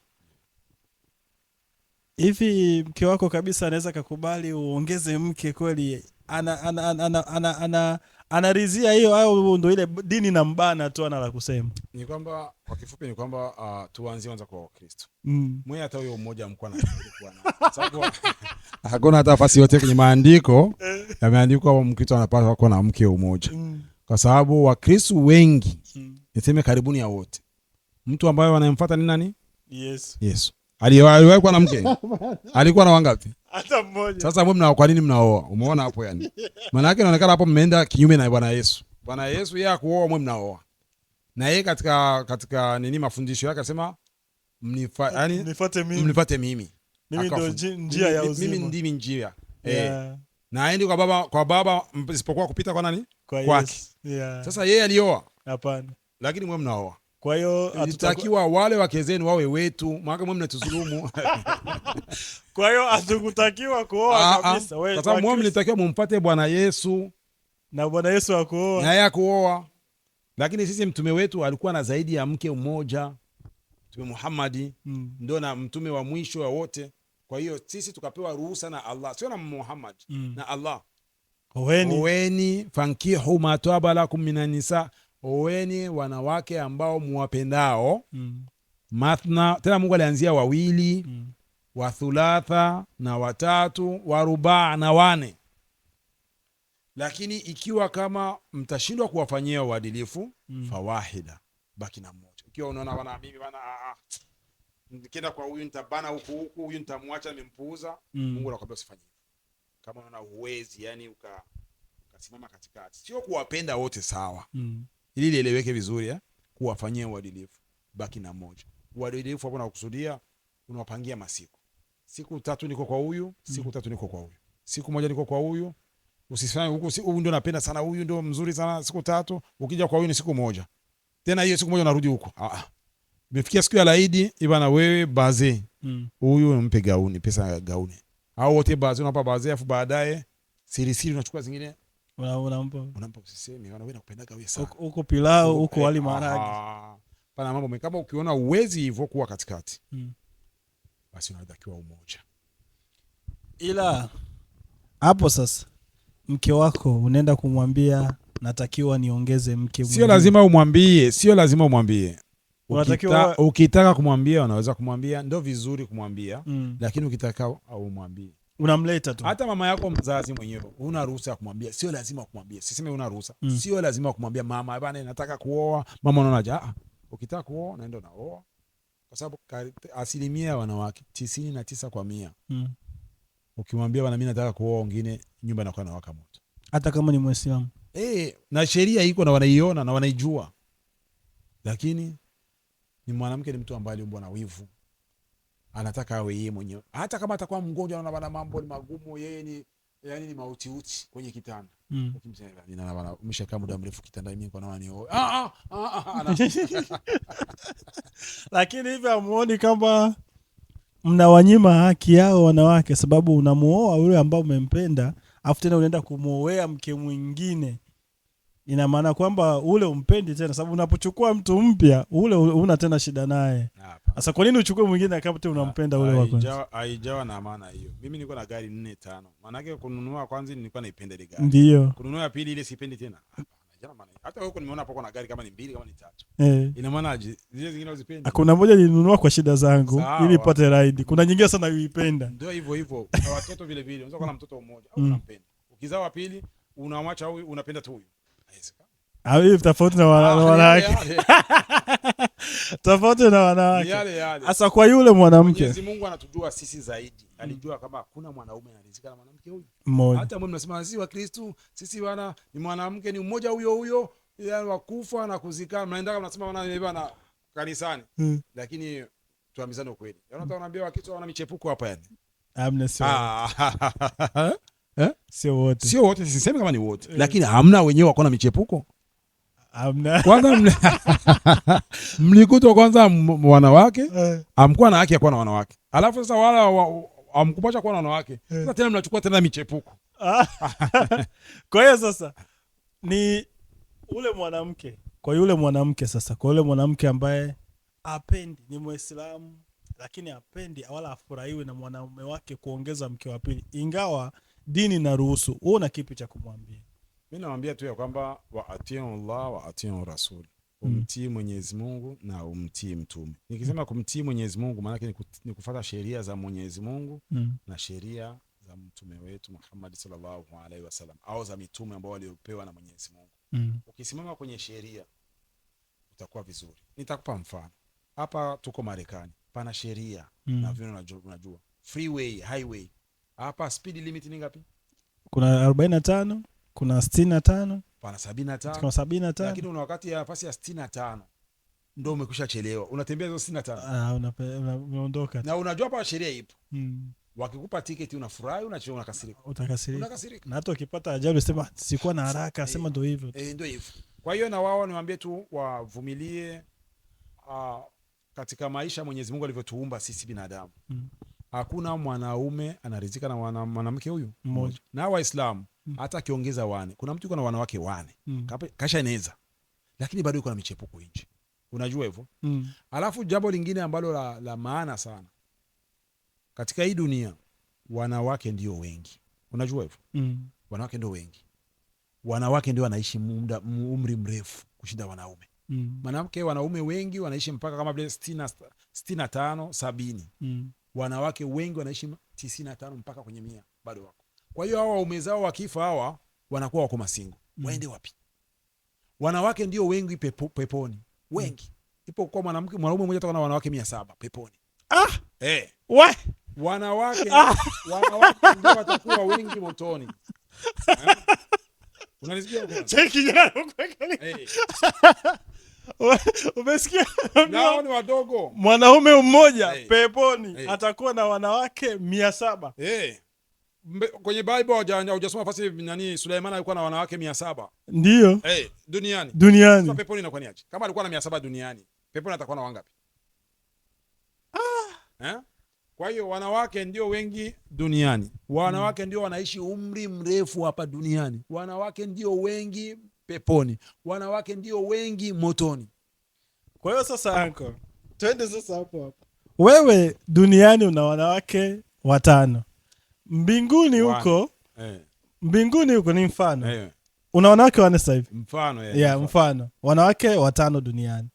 Hivi mke wako kabisa anaweza kukubali uongeze mke kweli? Anaridhia hiyo, au ndo ile dini na mbana tu ana la kusema? Ni kwamba kwa kifupi ni kwamba tuanzie kwanza kwa Wakristo. Mwe hata huyo mmoja mkwa na sababu hakuna hata nafasi yote kwenye maandiko yameandikwa Mkristo anapaswa kuwa na mke mmoja. Kwa sababu Wakristo wengi, niseme karibuni ya wote, mtu ambaye wanamfuata ni nani? Yesu. Aliwahi kuwa na mke? Alikuwa na wangapi? Hata mmoja. Sasa mbona kwa nini mnaoa? Umeona hapo yani? Maana yake inaonekana hapo mmeenda kinyume na Bwana Yesu. Bwana Yesu yeye akuoa, mwe mnaoa. Na yeye katika nini mafundisho yake akasema mnifuate mimi. Mimi ndio njia ya uzima. Mimi ndimi njia. Na aende kwa baba isipokuwa kupita kwa nani? Kwake. Sasa yeye alioa? Hapana. Lakini mwe mnaoa. Kwa hiyo hatutakiwa wale wake zenu wawe wetu, maana mwe mnatuzulumu. Kwa hiyo hatukutakiwa kuoa kabisa. Wewe kwa sababu mwe mnatakiwa mumpate Bwana Yesu, na Bwana Yesu akuoa. Na yeye akuoa. Lakini sisi mtume wetu alikuwa na zaidi ya mke mmoja. Mtume Muhammad ndio na mtume wa mwisho wa wote. Kwa hiyo sisi tukapewa ruhusa na Allah, sio na Muhammad, na Allah. Oweni fankihu ma taba lakum minan nisa, oweni wanawake ambao muwapendao. Mathna, tena Mungu alianzia 2, wa thulatha na 3, wa rubaa na 4. Lakini ikiwa kama mtashindwa kuwafanyia uadilifu, fawahida, baki na mmoja. Ikiwa unaona bana mimi bana nikienda kwa huyu nitabana huku, huyu nitamwacha nimempuuza, Mungu anakuambia usifanye. Kama unaona uwezi, yani ukasimama katikati. Sio kuwapenda wote sawa. Ili lieleweke vizuri, kuwafanyia uadilifu, baki na mmoja. Uadilifu hapo nakusudia unawapangia masiku. Siku 3 niko kwa huyu, siku 3 niko kwa huyu. Siku moja niko kwa huyu, Usifanye huyu ndio napenda sana, huyu ndio mzuri sana siku 3, ukija kwa huyu ni siku moja. Tena hiyo siku moja unarudi huko. Imefikia siku ya Eid, ibana wewe baze. Huyu mpe gauni, pesa ya gauni. Au wote baze unapa baze afu baadaye siri unachukua zingine unampa usiseme, wewe nakupendaga wewe sana. Huko pilau, huko wali maharage. Pana mambo kama ukiona uwezi hivyo kuwa katikati. Basi unatakiwa umoja. Ila hapo sasa mke wako unaenda kumwambia natakiwa niongeze mke mwingine. Sio lazima umwambie. Ukitaka kumwambia unaweza kumwambia, ndio vizuri kumwambia, lakini ukitaka au umwambie. Unamleta tu. Hata mama yako mzazi mwenyewe una ruhusa ya kumwambia, sio lazima kumwambia. Siseme una ruhusa. Sio lazima kumwambia mama bwana nataka kuoa. Mama unaona ukitaka kuoa naenda unaoa. Kwa sababu asilimia ya wanawake 99 kwa 100. Ukimwambia bwana mimi nataka kuoa wengine, nyumba inakuwa inawaka moto. Hata kama ni Muislamu. Na sheria iko na wanaiona na wanaijua. Lakini ni mwanamke, ni mtu ambaye aliumbwa na wivu. Anataka awe yeye mwenyewe. Hata kama atakuwa mgonjwa na mambo ni magumu, yeye ni yani ni mauti kwenye kitanda. Ukimsema nina bana umeshakaa muda mrefu kitanda, mimi kwa nani Lakini hivi amuoni kama mnawanyima haki yao wanawake, sababu unamuoa yule ambao umempenda, afu tena unaenda kumuoea mke mwingine. Ina maana kwamba ule umpendi tena, sababu unapochukua mtu mpya ule una tena shida naye. Sasa kwa nini uchukue mwingine kama tu unampenda ule wa kwanza? Haijawa na maana hiyo. Mimi niko na gari 4 5. Maana yake kununua kwanza nilikuwa naipenda ile gari. Ndio. Kununua ya pili ile sipendi tena. Hapana, maana hata huko nimeona hapo kuna gari kama ni 2 kama ni 3. Ina maana zile zingine uzipendi. Kuna moja nilinunua kwa shida zangu ili ipate ride. Kuna nyingine sana uipenda. Ndio hivyo. Kwa watoto vile vile. Unaweza kuwa na mtoto mmoja au unampenda. Ukizaa wa pili unamwacha huyu unapenda tu huyu. Hivi tofauti na wanawake. Tofauti na wanawake. Sasa kwa yule mwanamke, Mwenyezi Mungu anatujua sisi zaidi. Alijua kama hakuna mwanaume anaridhika na mwanamke huyu. Hata mwe mnasema sisi wa Kristo, sisi wana ni mwanamke ni mmoja huyo yani wakufa na kuzika. Mnaenda kama mnasema wana kanisani. Lakini tuambizane ukweli. Yaani wanaambia Wakristo wana michepuko hapa yani. Hamna sio wote. Sio wote, sisemi kama ni wote. Lakini hamna wenyewe wako na michepuko. Hamna. Kwanza mlikuta kwanza wanawake, amkuwa na haki ya kuwa na wanawake. Alafu sasa wala amkupacha kuwa na wanawake. Sasa tena mnachukua tena michepuko. Kwa hiyo sasa ni ule mwanamke. Kwa yule mwanamke sasa, kwa yule mwanamke ambaye apendi, ni Muislamu lakini apendi wala afurahiwe na mwanaume wake kuongeza mke wa pili, ingawa dini na ruhusu. Wewe una kipi cha kumwambia? Mimi namwambia tu ya kwamba wa atiu Allah wa atiu Rasul. Umtii Mwenyezi Mungu na umtii mtume. Nikisema kumtii Mwenyezi Mungu maana yake ni kufuata sheria za Mwenyezi Mungu na sheria za mtume wetu Muhammad sallallahu alaihi wasallam au za mitume ambao waliopewa na Mwenyezi Mungu. Ukisimama kwenye sheria utakuwa vizuri. Nitakupa mfano. Hapa tuko Marekani. Pana sheria na vile unajua. Freeway, highway. Hapa speed limit ni ngapi? Kuna 45, kuna 65, pana 75. Kuna 75. Lakini una wakati ya nafasi ya 65 ndio umekwisha chelewa. Unatembea hizo 65. Unaondoka. Na unajua hapa sheria ipo. Wakikupa tiketi unafurahi, unakasirika. Utakasirika. Na hata ukipata ajali sema sikuwa na haraka, sema ndio hivyo. Ndio hivyo. Kwa hiyo na wao niwaambie tu wavumilie katika maisha Mwenyezi Mungu alivyotuumba sisi binadamu. Hakuna mwanaume anaridhika na mwanamke huyu mmoja. Na Waislamu hata akiongeza 1. Kuna mtu yuko na wanawake 1. Kasha inaweza. Lakini bado yuko na michepuko nje. Unajua hivyo? Alafu jambo lingine ambalo la maana sana. Katika hii dunia wanawake ndio wengi. Unajua hivyo? Wanawake ndio wengi. Wanawake ndio wanaishi umri mrefu kushinda wanaume. Mwanamke wanaume wengi wanaishi mpaka kama vile 65, 70. Wanawake wengi wanaishi 95 mpaka kwenye 100 bado wako. Kwa hiyo hawa waume zao wakifa hawa wanakuwa wako masingo. Waende wapi? Wanawake ndio wengi peponi. Wengi. Ipo kwa mwanaume mmoja atakuwa na wanawake 700 peponi. Wanawake ndio watakuwa wengi motoni. Unanisikia? Cheki jana ukweli. Umesikia? Nao ni wadogo. Mwanaume mmoja peponi atakuwa na wanawake 700. kwenye Bible hujasoma fasi nani Suleiman alikuwa na wanawake 700. Ndio. Duniani. Sasa peponi inakuwa ni aje? Kama alikuwa na 700 duniani, peponi atakuwa na wangapi? Kwa hiyo wanawake ndio wengi duniani. Wanawake ndio wanaishi umri mrefu hapa duniani. Wanawake ndio wengi peponi. Wanawake ndio wengi motoni. Kwa hiyo sasa anko, twende sasa hapo. Wewe duniani una wanawake 5. Mbinguni huko, mbinguni huko ni mfano. Una wanawake 4 sasa hivi. Mfano, mfano. Wanawake 5 duniani.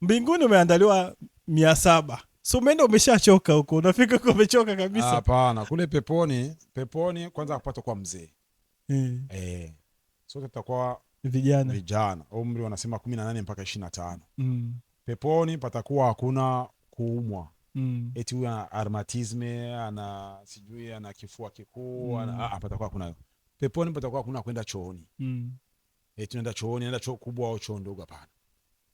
Mbinguni umeandaliwa 700. So umeenda umeshachoka huko. Unafika huko umechoka kabisa. Hapana, kule peponi kwanza kupata kwa mzee. Sote tutakuwa vijana. Umri wanasema 18 mpaka 25. Peponi patakuwa hakuna kuumwa. Eti huyu ana armatisme, ana sijui ana kifua kikuu, patakuwa kuna. Peponi patakuwa hakuna kwenda chooni. Eti nenda chooni, nenda choo kubwa au choo ndogo, hapana.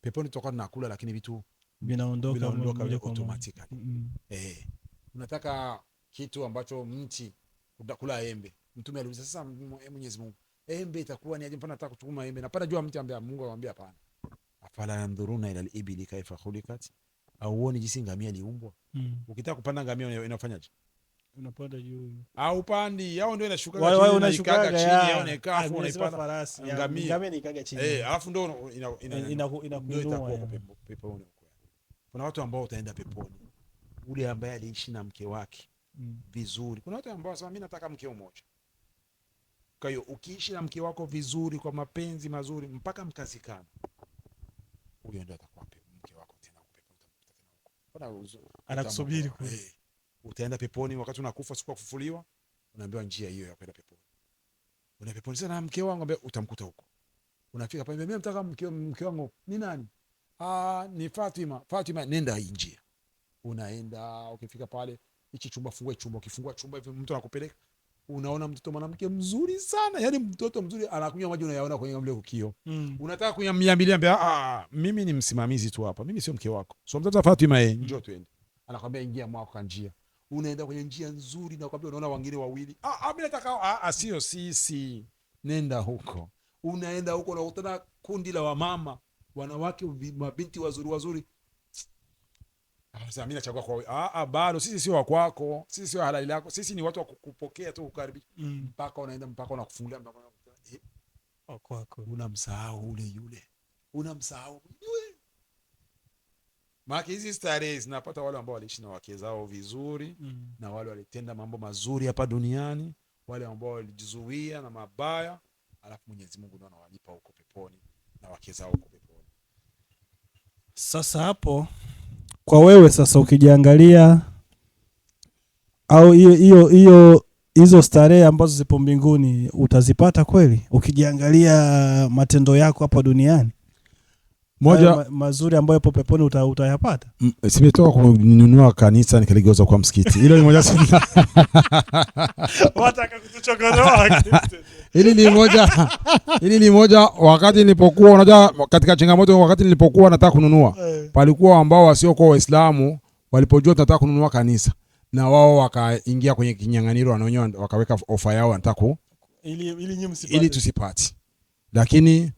Peponi tutakuwa tunakula lakini vitu vinaondoka automatically. Unataka kitu ambacho mti utakula embe. Mtume aliuliza sasa Mwenyezi Mungu, embe itakuwa ni aje? Mfano nataka kuchukua embe. Napata jua mti ambaye Mungu anamwambia hapana. Afala yanzuruna ila al-ibili kaifa khuliqat, au uone jinsi ngamia aliumbwa. Ukitaka kupanda ngamia inafanyaje? Unapanda juu. Au pandi, yao ndio inashuka chini, unashuka chini, yao inakaa afu unaipanda farasi. Ngamia inaikaga chini. Alafu ndio inakuinua peponi. Kuna watu ambao utaenda peponi, ule ambaye aliishi na mke wake vizuri. Kuna watu ambao wanasema mimi nataka mke mmoja. Kwa hiyo ukiishi na mke wako vizuri kwa mapenzi mazuri mpaka mkazikana, huyo ndio atakuwa mke wako tena peponi. Anakusubiri kule. Utaenda peponi wakati unakufa, siku kufufuliwa, unaambiwa njia hiyo ya kwenda peponi. Una peponi sana mke wangu, ambaye utamkuta huko. Unafika pale, mimi nataka mke wangu ni nani? Ni Fatima. Fatima, nenda hii njia. Unaenda, ukifika pale, hichi chumba fungua chumba, ukifungua chumba hivi mtu anakupeleka. Unaona mtoto mwanamke mzuri sana, yani mtoto mzuri anakunywa maji unayaona kwenye mle kio. Unataka kunyambilia mbea, mimi ni msimamizi tu hapa. Mimi sio mke wako. So mtoto Fatima, njoo twende. Anakwambia ingia mwako kwa njia. Unaenda kwenye njia nzuri na kwambia unaona wengine wawili. Mimi nataka sio sisi. Nenda huko. Unaenda huko na ukutana kundi la wamama, wanawake mabinti wazuri. Sasa mimi nachagua kwa bado sisi sio wa kwako, sisi sio halali yako, sisi ni watu wa kukupokea tu kukaribisha. Mpaka unaenda mpaka unakufungulia mpaka kwako. Unamsahau yule. Maana hizi starehe zinapata wale ambao waliishi na wake zao vizuri, na wale walitenda mambo mazuri hapa duniani, wale ambao walijizuia na mabaya, alafu Mwenyezi Mungu ndiye anawalipa huko peponi na wake zao huko peponi. Sasa hapo kwa wewe sasa ukijiangalia, au hizo starehe ambazo zipo mbinguni utazipata kweli ukijiangalia matendo yako hapa duniani? Moja mazuri ambayo yapo peponi utayapata. Simetoka kununua kanisa nikaligeuza kwa msikiti. Hilo ni moja. Wataka kutuchokonoa. Hili ni moja wakati nilipokuwa, unajua katika changamoto, wakati nilipokuwa nataka kununua, palikuwa ambao wasio kwa Waislamu walipojua tunataka kununua kanisa, na wao wakaingia kwenye kinyang'anyiro, wanaonyo wakaweka ofa yao, nataka ili tusipati. Lakini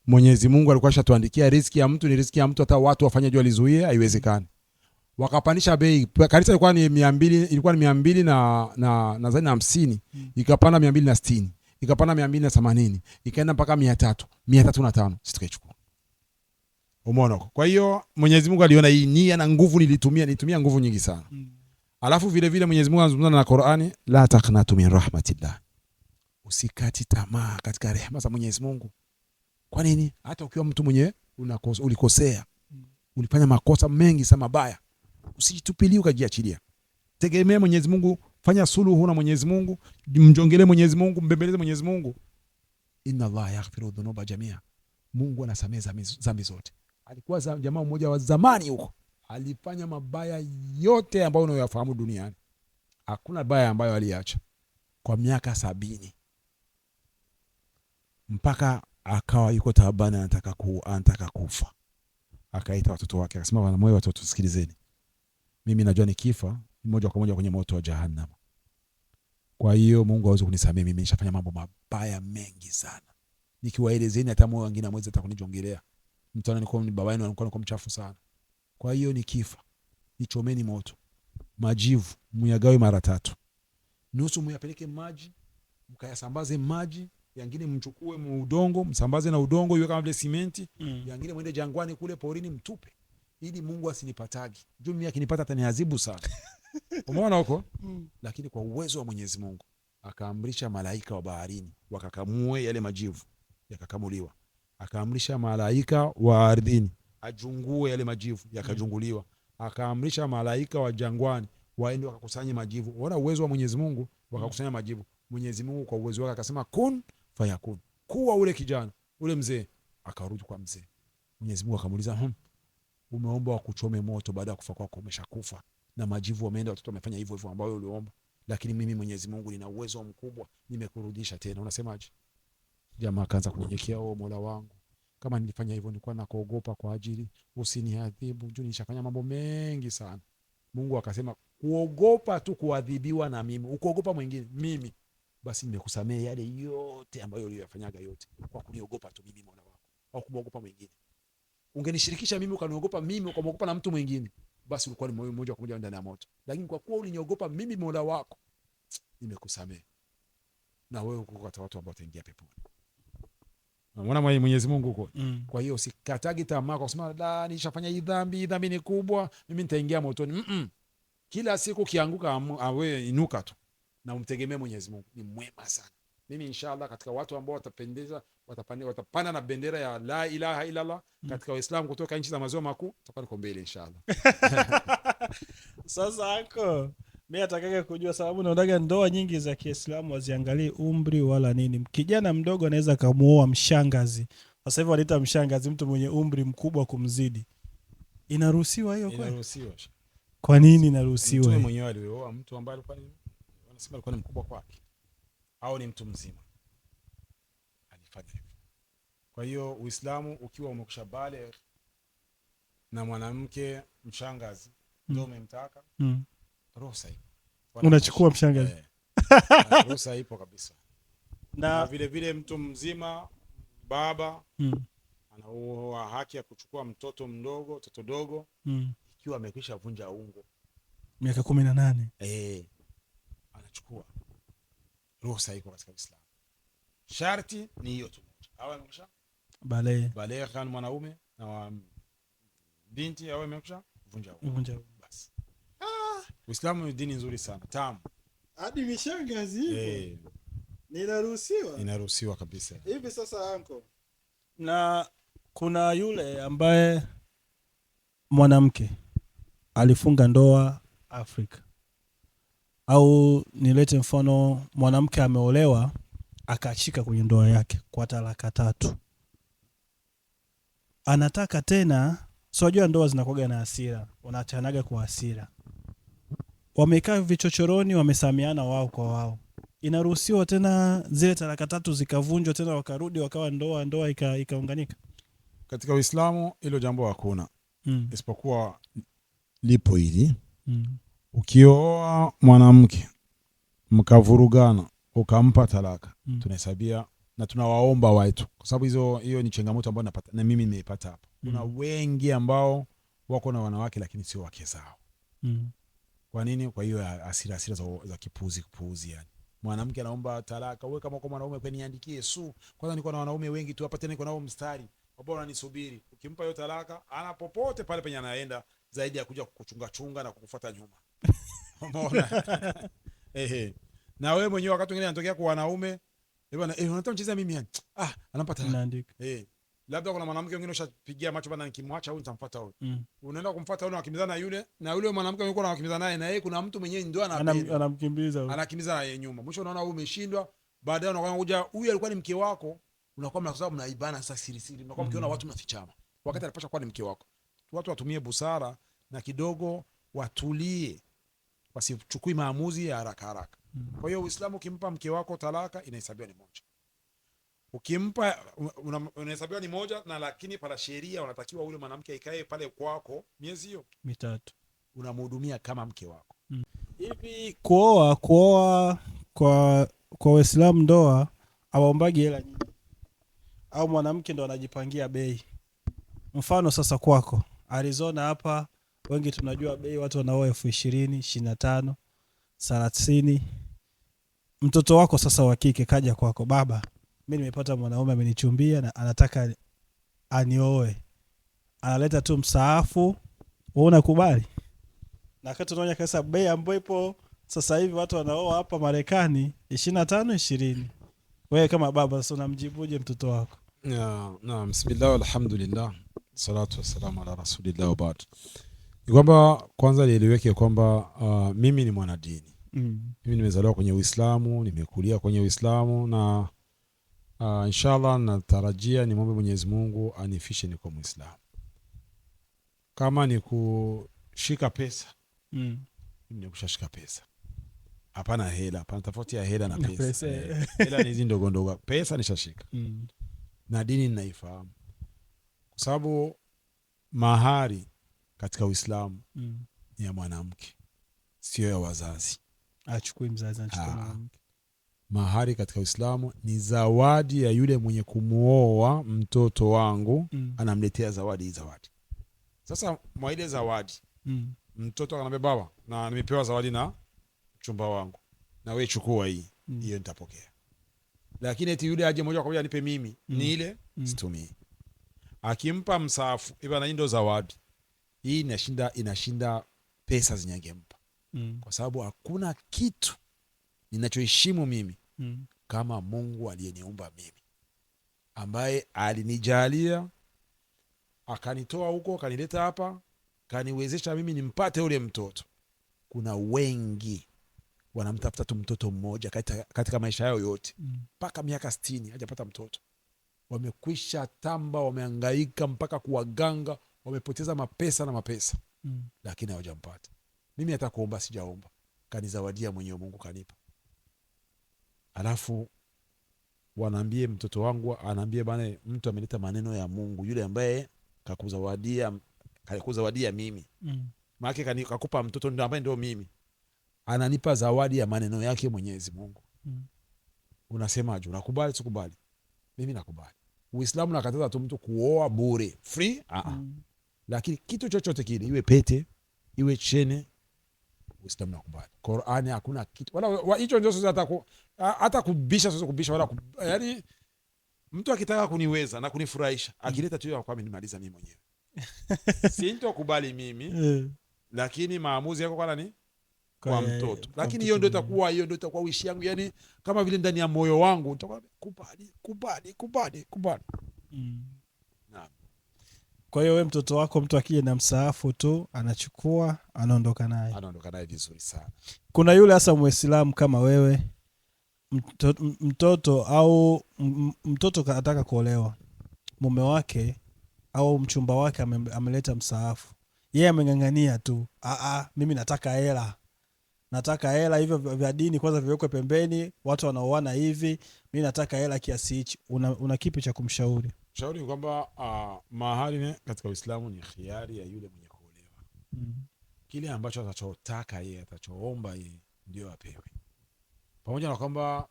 Mwenyezi Mungu alikuwa ashatuandikia riziki ya mtu ni riziki ya mtu, hata watu wafanye jua lizuie haiwezekani. Wakapandisha bei. Kanisa ilikuwa ni 200, ilikuwa ni 200 na zaidi na 50, ikapanda 260, ikapanda 280, ikaenda mpaka 300, 305, sisi tukaichukua. Umeona? Kwa hiyo Mwenyezi Mungu aliona hii nia na nguvu nilitumia nguvu nyingi sana. Alafu vile vile Mwenyezi Mungu anazungumza na Qur'ani, la taqnatu min rahmatillah. Usikati tamaa katika rehema za Mwenyezi Mungu. Kwa nini? Hata ukiwa mtu mwenye ulikosea, ulifanya makosa mengi sana mabaya, usijitupilie ukajiachilia. Tegemea Mwenyezi Mungu, fanya suluhu na Mwenyezi Mungu, mjongelee Mwenyezi Mungu, mbembeleze Mwenyezi Mungu. Inna Allah yaghfiru dhunuba jamia. Mungu anasamehe dhambi zote. Alikuwa jamaa mmoja wa zamani huko, alifanya mabaya yote ambayo unayoyafahamu duniani. Hakuna baya ambayo aliacha. Kwa miaka 70 mpaka akawa yuko taabani, anataka kufa. Akaita watoto wake akasema, wana moyo watoto, sikilizeni. Mimi najua nikifa moja kwa moja kwenye moto wa jahannam. Kwa hiyo Mungu hawezi kunisamehe mimi, nishafanya mambo mabaya mengi sana. Nikiwaelezeni hata moyo wengine mwezi atakunijongelea. Mtaona niko ni baba yenu anakuwa mchafu sana. Kwa hiyo nikifa, nichomeni moto. Majivu muyagawe mara 3. Nusu muyapeleke maji, mkayasambaze maji, yangine mchukue udongo, msambaze na udongo iwe kama vile simenti, yangine mwende jangwani kule porini mtupe. Ili Mungu asinipatagi. Juu mimi akinipata ataniadhibu sana. Umeona huko? Lakini kwa uwezo wa Mwenyezi Mungu akaamrisha malaika wa baharini wakakamue yale majivu, yakakamuliwa. Akaamrisha malaika wa ardhini ajungue yale majivu, yakajunguliwa. Akaamrisha malaika wa jangwani waende wakakusanye majivu. Unaona uwezo wa Mwenyezi Mungu, wakakusanya majivu. Mwenyezi Mungu kwa uwezo wake akasema kun fayakun. Kuwa ule kijana, ule mzee, akarudi kwa mzee. Mwenyezi Mungu akamuuliza, umeomba wakuchome moto baada ya kufa kwako, umeshakufa. Na majivu wameenda, watoto wamefanya hivyo hivyo ambao uliomba. Lakini mimi Mwenyezi Mungu nina uwezo mkubwa, nimekurudisha tena. Unasemaje? Jamaa akaanza kunyenyekea, Mola wangu, kama nilifanya hivyo nilikuwa nakuogopa kwa ajili usiniadhibu, juu nishafanya mambo mengi sana. Mungu akasema kuogopa tu kuadhibiwa na mimi, ukuogopa mwingine mimi, basi nimekusamehe yale yote ambayo uliyofanyaga yote kwa kuniogopa tu mimi Mola wako, au kuogopa mwingine. Ungenishirikisha mimi ukaniogopa mimi ukamwogopa na mtu mwingine, basi ulikuwa ni moja kwa moja ndani ya moto. Lakini kwa kuwa uliniogopa mimi Mola wako, nimekusamehe. Na wewe uko kwa watu ambao wataingia peponi. Unaona Mwenyezi Mungu huko. Kwa hiyo usikatagi tamaa kwa kusema la nishafanya hii dhambi ni kubwa, mimi nitaingia motoni. Kila siku kianguka awe inuka tu na umtegemee Mwenyezi Mungu. Ni mwema sana. Mimi inshallah katika watu ambao watapendeza, watapanda na bendera ya la ilaha illa Allah katika Uislamu kutoka nchi za maziwa makuu, tutakuwa niko mbele inshallah. Sasa hako mimi nataka kujua, sababu naonaga ndoa nyingi za Kiislamu waziangalie umri wala nini. Kijana mdogo anaweza kumuoa mshangazi. Sasa hivi wanaita mshangazi mtu mwenye umri mkubwa kumzidi. Inaruhusiwa hiyo kweli? Inaruhusiwa. Kwa nini inaruhusiwa? Mtu mwenyewe alioa mtu ambaye alikuwa wanasema alikuwa ni mkubwa kwake au ni mtu mzima, alifanya hivyo. Kwa hiyo Uislamu ukiwa umekushabale na mwanamke mshangazi ndio umemtaka, ruhusa ipo. Unachukua mshangazi. Ruhusa ipo kabisa. Na vile vile mtu mzima baba ana haki ya kuchukua mtoto mdogo, mtoto dogo ikiwa amekwisha vunja ungo miaka 18. Anachukua. Ruhusa iko katika Uislamu. Sharti ni hiyo tu. Awe amekwisha baleghe khan mwanaume na binti awe amekwisha vunja ungo. Basi. Uislamu ni dini nzuri sana, tamu. Hadi mishangazi hivyo. Ninaruhusiwa? Inaruhusiwa kabisa. Hivi sasa anko. Na kuna yule ambaye mwanamke alifunga ndoa Afrika. Au nilete mfano mwanamke ameolewa akaachika kwenye ndoa yake kwa talaka 3. Anataka tena, unajua ndoa zinakuwa na hasira, wanaachanaga kwa hasira. Wamekaa vichochoroni, wamesamiana wao kwa wao. Inaruhusiwa tena zile talaka 3 zikavunjwa tena wakarudi wakawa ndoa ikaunganika? Katika Uislamu hilo jambo hakuna. Isipokuwa lipo hili. Ukioa mwanamke mkavurugana ukampa talaka, tunahesabia na tunawaomba watu, kwa sababu hiyo ni changamoto ambayo napata na mimi nimeipata hapa. Kuna wengi ambao wako na wanawake lakini sio wake zao. Kwa nini? Kwa hiyo hasira za kipuuzi yani. Mwanamke anaomba talaka, wewe kama kwa mwanaume kwa niandikie kwanza niko na wanaume wengi tu hapa, tena niko nao mstari ambao wananisubiri. Ukimpa hiyo talaka, ana popote pale penye anaenda zaidi ya kuja kukuchunga na kukufuata nyuma. Umeona? Na wewe mwenyewe wakati mwingine anatokea kwa wanaume, bwana unataka mcheza mimi yani. Anampa talaka. Labda kuna mwanamke mwingine ushapigia macho bana, nikimwacha huyu nitamfuata huyu. Unaenda kumfuata yule, unakimbizana na yule mwanamke yuko anakimbizana naye, na yeye kuna mtu mwenyewe ndio anamkimbiza huyu. Anakimbiza yeye nyuma. Mwisho unaona wewe umeshindwa, baadaye unakuja huyu alikuwa ni mke wako, unakuwa mnakosa mnaibana sasa siri. Unakuwa mkiona watu mnafichama. Wakati alipaswa kuwa ni mke wako. Watu watumie busara na kidogo watulie. Wasichukui maamuzi ya haraka. Kwa hiyo Uislamu ukimpa mke wako talaka inahesabiwa ni moja. Ukimpa unahesabiwa ni moja, na lakini pala sheria unatakiwa ule mwanamke ikae pale kwako miezi hiyo 3. Unamhudumia kama mke wako. Hivi kuoa kwa Waislamu ndoa hawaombagi hela nyingi, au mwanamke ndo anajipangia bei. Mfano sasa kwako Arizona hapa, wengi tunajua bei, watu wanaoa 20,000, 25, 30. Mtoto wako sasa wa kike kaja kwako, baba, mimi nimepata mwanaume amenichumbia na anataka anioe, analeta tu msaafu, wewe unakubali? Na wakati unaona kabisa bei ambayo ipo sasa hivi watu wanaoa hapa Marekani 25, 20, wewe kama baba sasa unamjibuje mtoto wako? Naam, bismillah walhamdulillah, salatu wassalamu ala rasulillah wa baad. Ni kwamba kwanza nieleweke kwamba mimi ni mwanadini. Mimi nimezaliwa kwenye Uislamu, nimekulia kwenye Uislamu, na inshallah natarajia nimwombe Mwenyezi Mungu anifishe niko Muislamu. Kama ni kushika pesa, mimi ni kushika pesa. Hapana hela, hapana tofauti ya hela na pesa. Hela ni hizi ndogo ndogo, pesa nishashika. Na dini ninaifahamu. Kwa sababu mahari katika Uislamu ni ya mwanamke, sio ya wazazi. Achukui mzazi, anachukua mwanamke. Mahari katika Uislamu ni zawadi ya yule mwenye kumuoa mtoto wangu, anamletea zawadi. Sasa mwa ile zawadi, mtoto anamwambia baba, na nimepewa zawadi na mchumba wangu, na wewe chukua hii, hiyo nitapokea. Lakini eti yule aje moja kwa moja anipe mimi, ni ile situmii. Akimpa msaafu, ibana ndio zawadi. Hii inashinda pesa zinyangempa. Kwa sababu hakuna kitu ninachoheshimu mimi kama Mungu aliyeniumba mimi, ambaye alinijalia akanitoa huko akanileta hapa, kaniwezesha mimi nimpate ule mtoto. Kuna wengi wanamtafuta tu mtoto mmoja katika maisha yao yote mpaka miaka 60 hajapata mtoto. Wamekwisha tamba, wamehangaika mpaka kuwaganga, wamepoteza mapesa lakini hawajampata. Mimi hata kuomba sijaomba, kanizawadia mwenyewe Mungu kanipa. Alafu wanaambie mtoto wangu, anaambie bana, mtu ameleta maneno ya Mungu, yule ambaye kakuzawadia mimi. Maana kakupa mtoto ndio ambaye ndio mimi. Ananipa zawadi ya maneno yake Mwenyezi Mungu. Unasemaje? Unakubali sikubali? Mimi nakubali. Uislamu nakataza tu mtu kuoa bure, free. Lakini kitu chochote kile, iwe pete, iwe chene, Uislamu nakubali. Qur'ani hakuna kitu. Wala hicho ndio sasa hata kubisha sasa kubisha wala yani mtu akitaka kuniweza na kunifurahisha, akileta tu kwa nimaliza mimi mwenyewe. Sintokubali mimi. Lakini maamuzi yako kwa nani? Kwa mtoto. Lakini hiyo ndio itakuwa wishi yangu, yani kama vile ndani ya moyo wangu nitakuwa kubali. Naam. Kwa hiyo wewe mtoto wako, mtu akije na msaafu tu anachukua, anaondoka naye vizuri sana. Kuna yule hasa Muislamu kama wewe, mtoto anataka kuolewa, mume wake au mchumba wake ameleta msaafu, yeye ameng'ang'ania tu, mimi nataka hela, hivyo vya dini kwanza viwekwe pembeni, watu wanaoana hivi, mimi nataka hela kiasi hichi. Una kipi cha kumshauri? Shauri ni kwamba mahari katika Uislamu ni khiari ya yule mwenye kuolewa. Kile ambacho atachotaka yeye, atachoomba yeye, ndio apewe. Pamoja na kwamba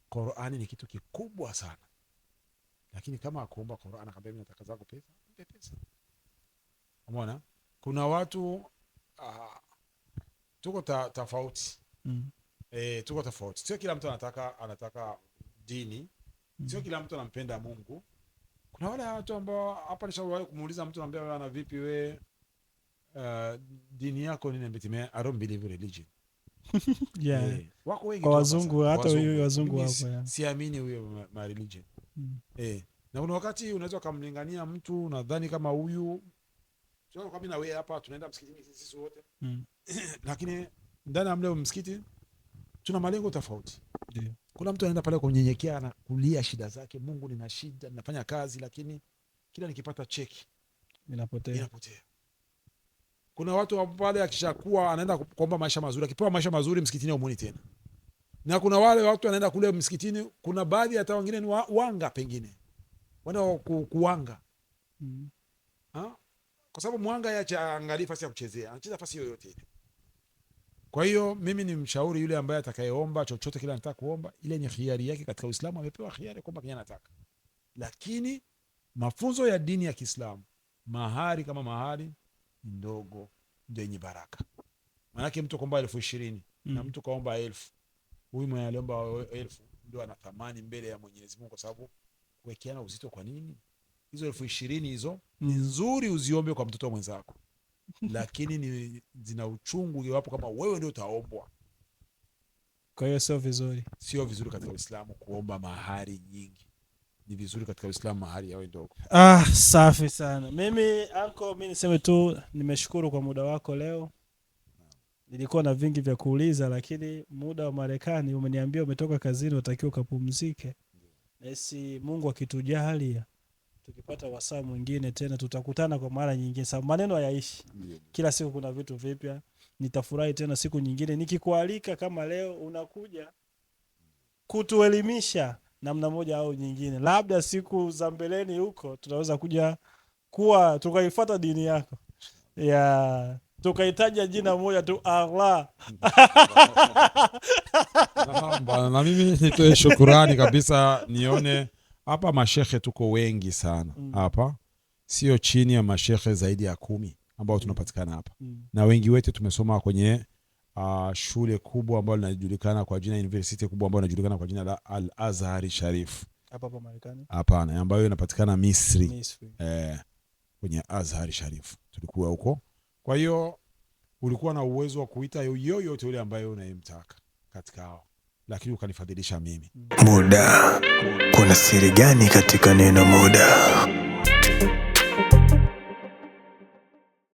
Qur'ani ni kitu kikubwa sana, lakini kama akuomba Qur'ani akamwambia mimi nataka zako pesa, mpe pesa. Umeona? Kuna watu tuko tofauti. Tuko tofauti. Sio kila mtu anataka dini. Sio kila mtu anampenda Mungu. Kuna wale watu ambao hapa nishawahi kumuuliza mtu, anambia wewe ana vipi wewe, dini yako nini? Mbetime, I don't believe in religion. Wako wengi kwa wazungu, hata huyo wazungu hapo. Siamini huyo ma religion. Na kuna wakati unaweza kumlingania mtu, nadhani kama huyu sio kama mimi na wewe hapa tunaenda msikitini sisi wote. Lakini ndani ya mle msikiti tuna malengo tofauti. Ndio. Kuna mtu anaenda pale kunyenyekea na kulia shida zake, Mungu nina shida, ninafanya kazi lakini kila nikipata cheki inapotea. Kuna watu pale akishakuwa anaenda kuomba maisha mazuri, akipewa maisha mazuri msikitini haumuoni tena. Na kuna wale watu anaenda kule msikitini, kuna baadhi hata wengine ni wanga, pengine wana kuwanga. Kwa sababu mwanga yaacha angalia nafasi ya kuchezea, anacheza nafasi yoyote ile. Kwa hiyo mimi ni mshauri yule ambaye atakayeomba chochote kile anataka kuomba, ile ni khiari yake katika Uislamu, amepewa khiari kwamba kile anataka. Lakini mafunzo ya dini ya Kiislamu, mahari kama mahari ndogo ndio yenye baraka. Maanake mtu kaomba 20,000 na mtu kaomba 1,000, huyu mwenye aliomba 1,000 ndio ana thamani mbele ya Mwenyezi Mungu, kwa sababu kuwekeana uzito. Kwa nini? Hizo 20,000 hizo ni nzuri uziombe kwa mtoto mwenzako, lakini ni zina uchungu iwapo kama wewe ndio utaombwa. Kwa hiyo sio vizuri katika Uislamu kuomba mahari nyingi. Ni vizuri katika Uislamu mahari yawe ndogo. Safi sana. Mimi niseme tu nimeshukuru kwa muda wako leo. Nilikuwa na vingi vya kuuliza, lakini muda wa Marekani umeniambia umetoka kazini unatakiwa ukapumzike. Nasi Mungu akitujalia tukipata wasaa mwingine tena tutakutana kwa mara nyingine. Sababu maneno hayaishi. Kila siku kuna vitu vipya. Nitafurahi tena siku nyingine nikikualika kama leo unakuja kutuelimisha namna moja au nyingine. Labda siku za mbeleni huko tunaweza kuja tukaifuata dini yako. Tukahitaja jina moja tu, Allah. Na mimi nitoe shukurani kabisa, nione hapa mashehe tuko wengi sana hapa. Sio chini ya mashehe zaidi ya 10 ambao tunapatikana hapa. Na wengi wetu tumesoma kwenye shule kubwa ambayo linajulikana kwa jina, university kubwa ambayo inajulikana kwa jina la Al-Azhar Sharif. Hapa Marekani? Hapana, ambayo inapatikana Misri. Kwenye Azhar Sharif tulikuwa huko. Kwa hiyo ulikuwa na uwezo wa kuita yoyote yule ambaye unayemtaka katika hao, lakini ukanifadhilisha mimi. Muda. Kuna siri gani katika neno muda?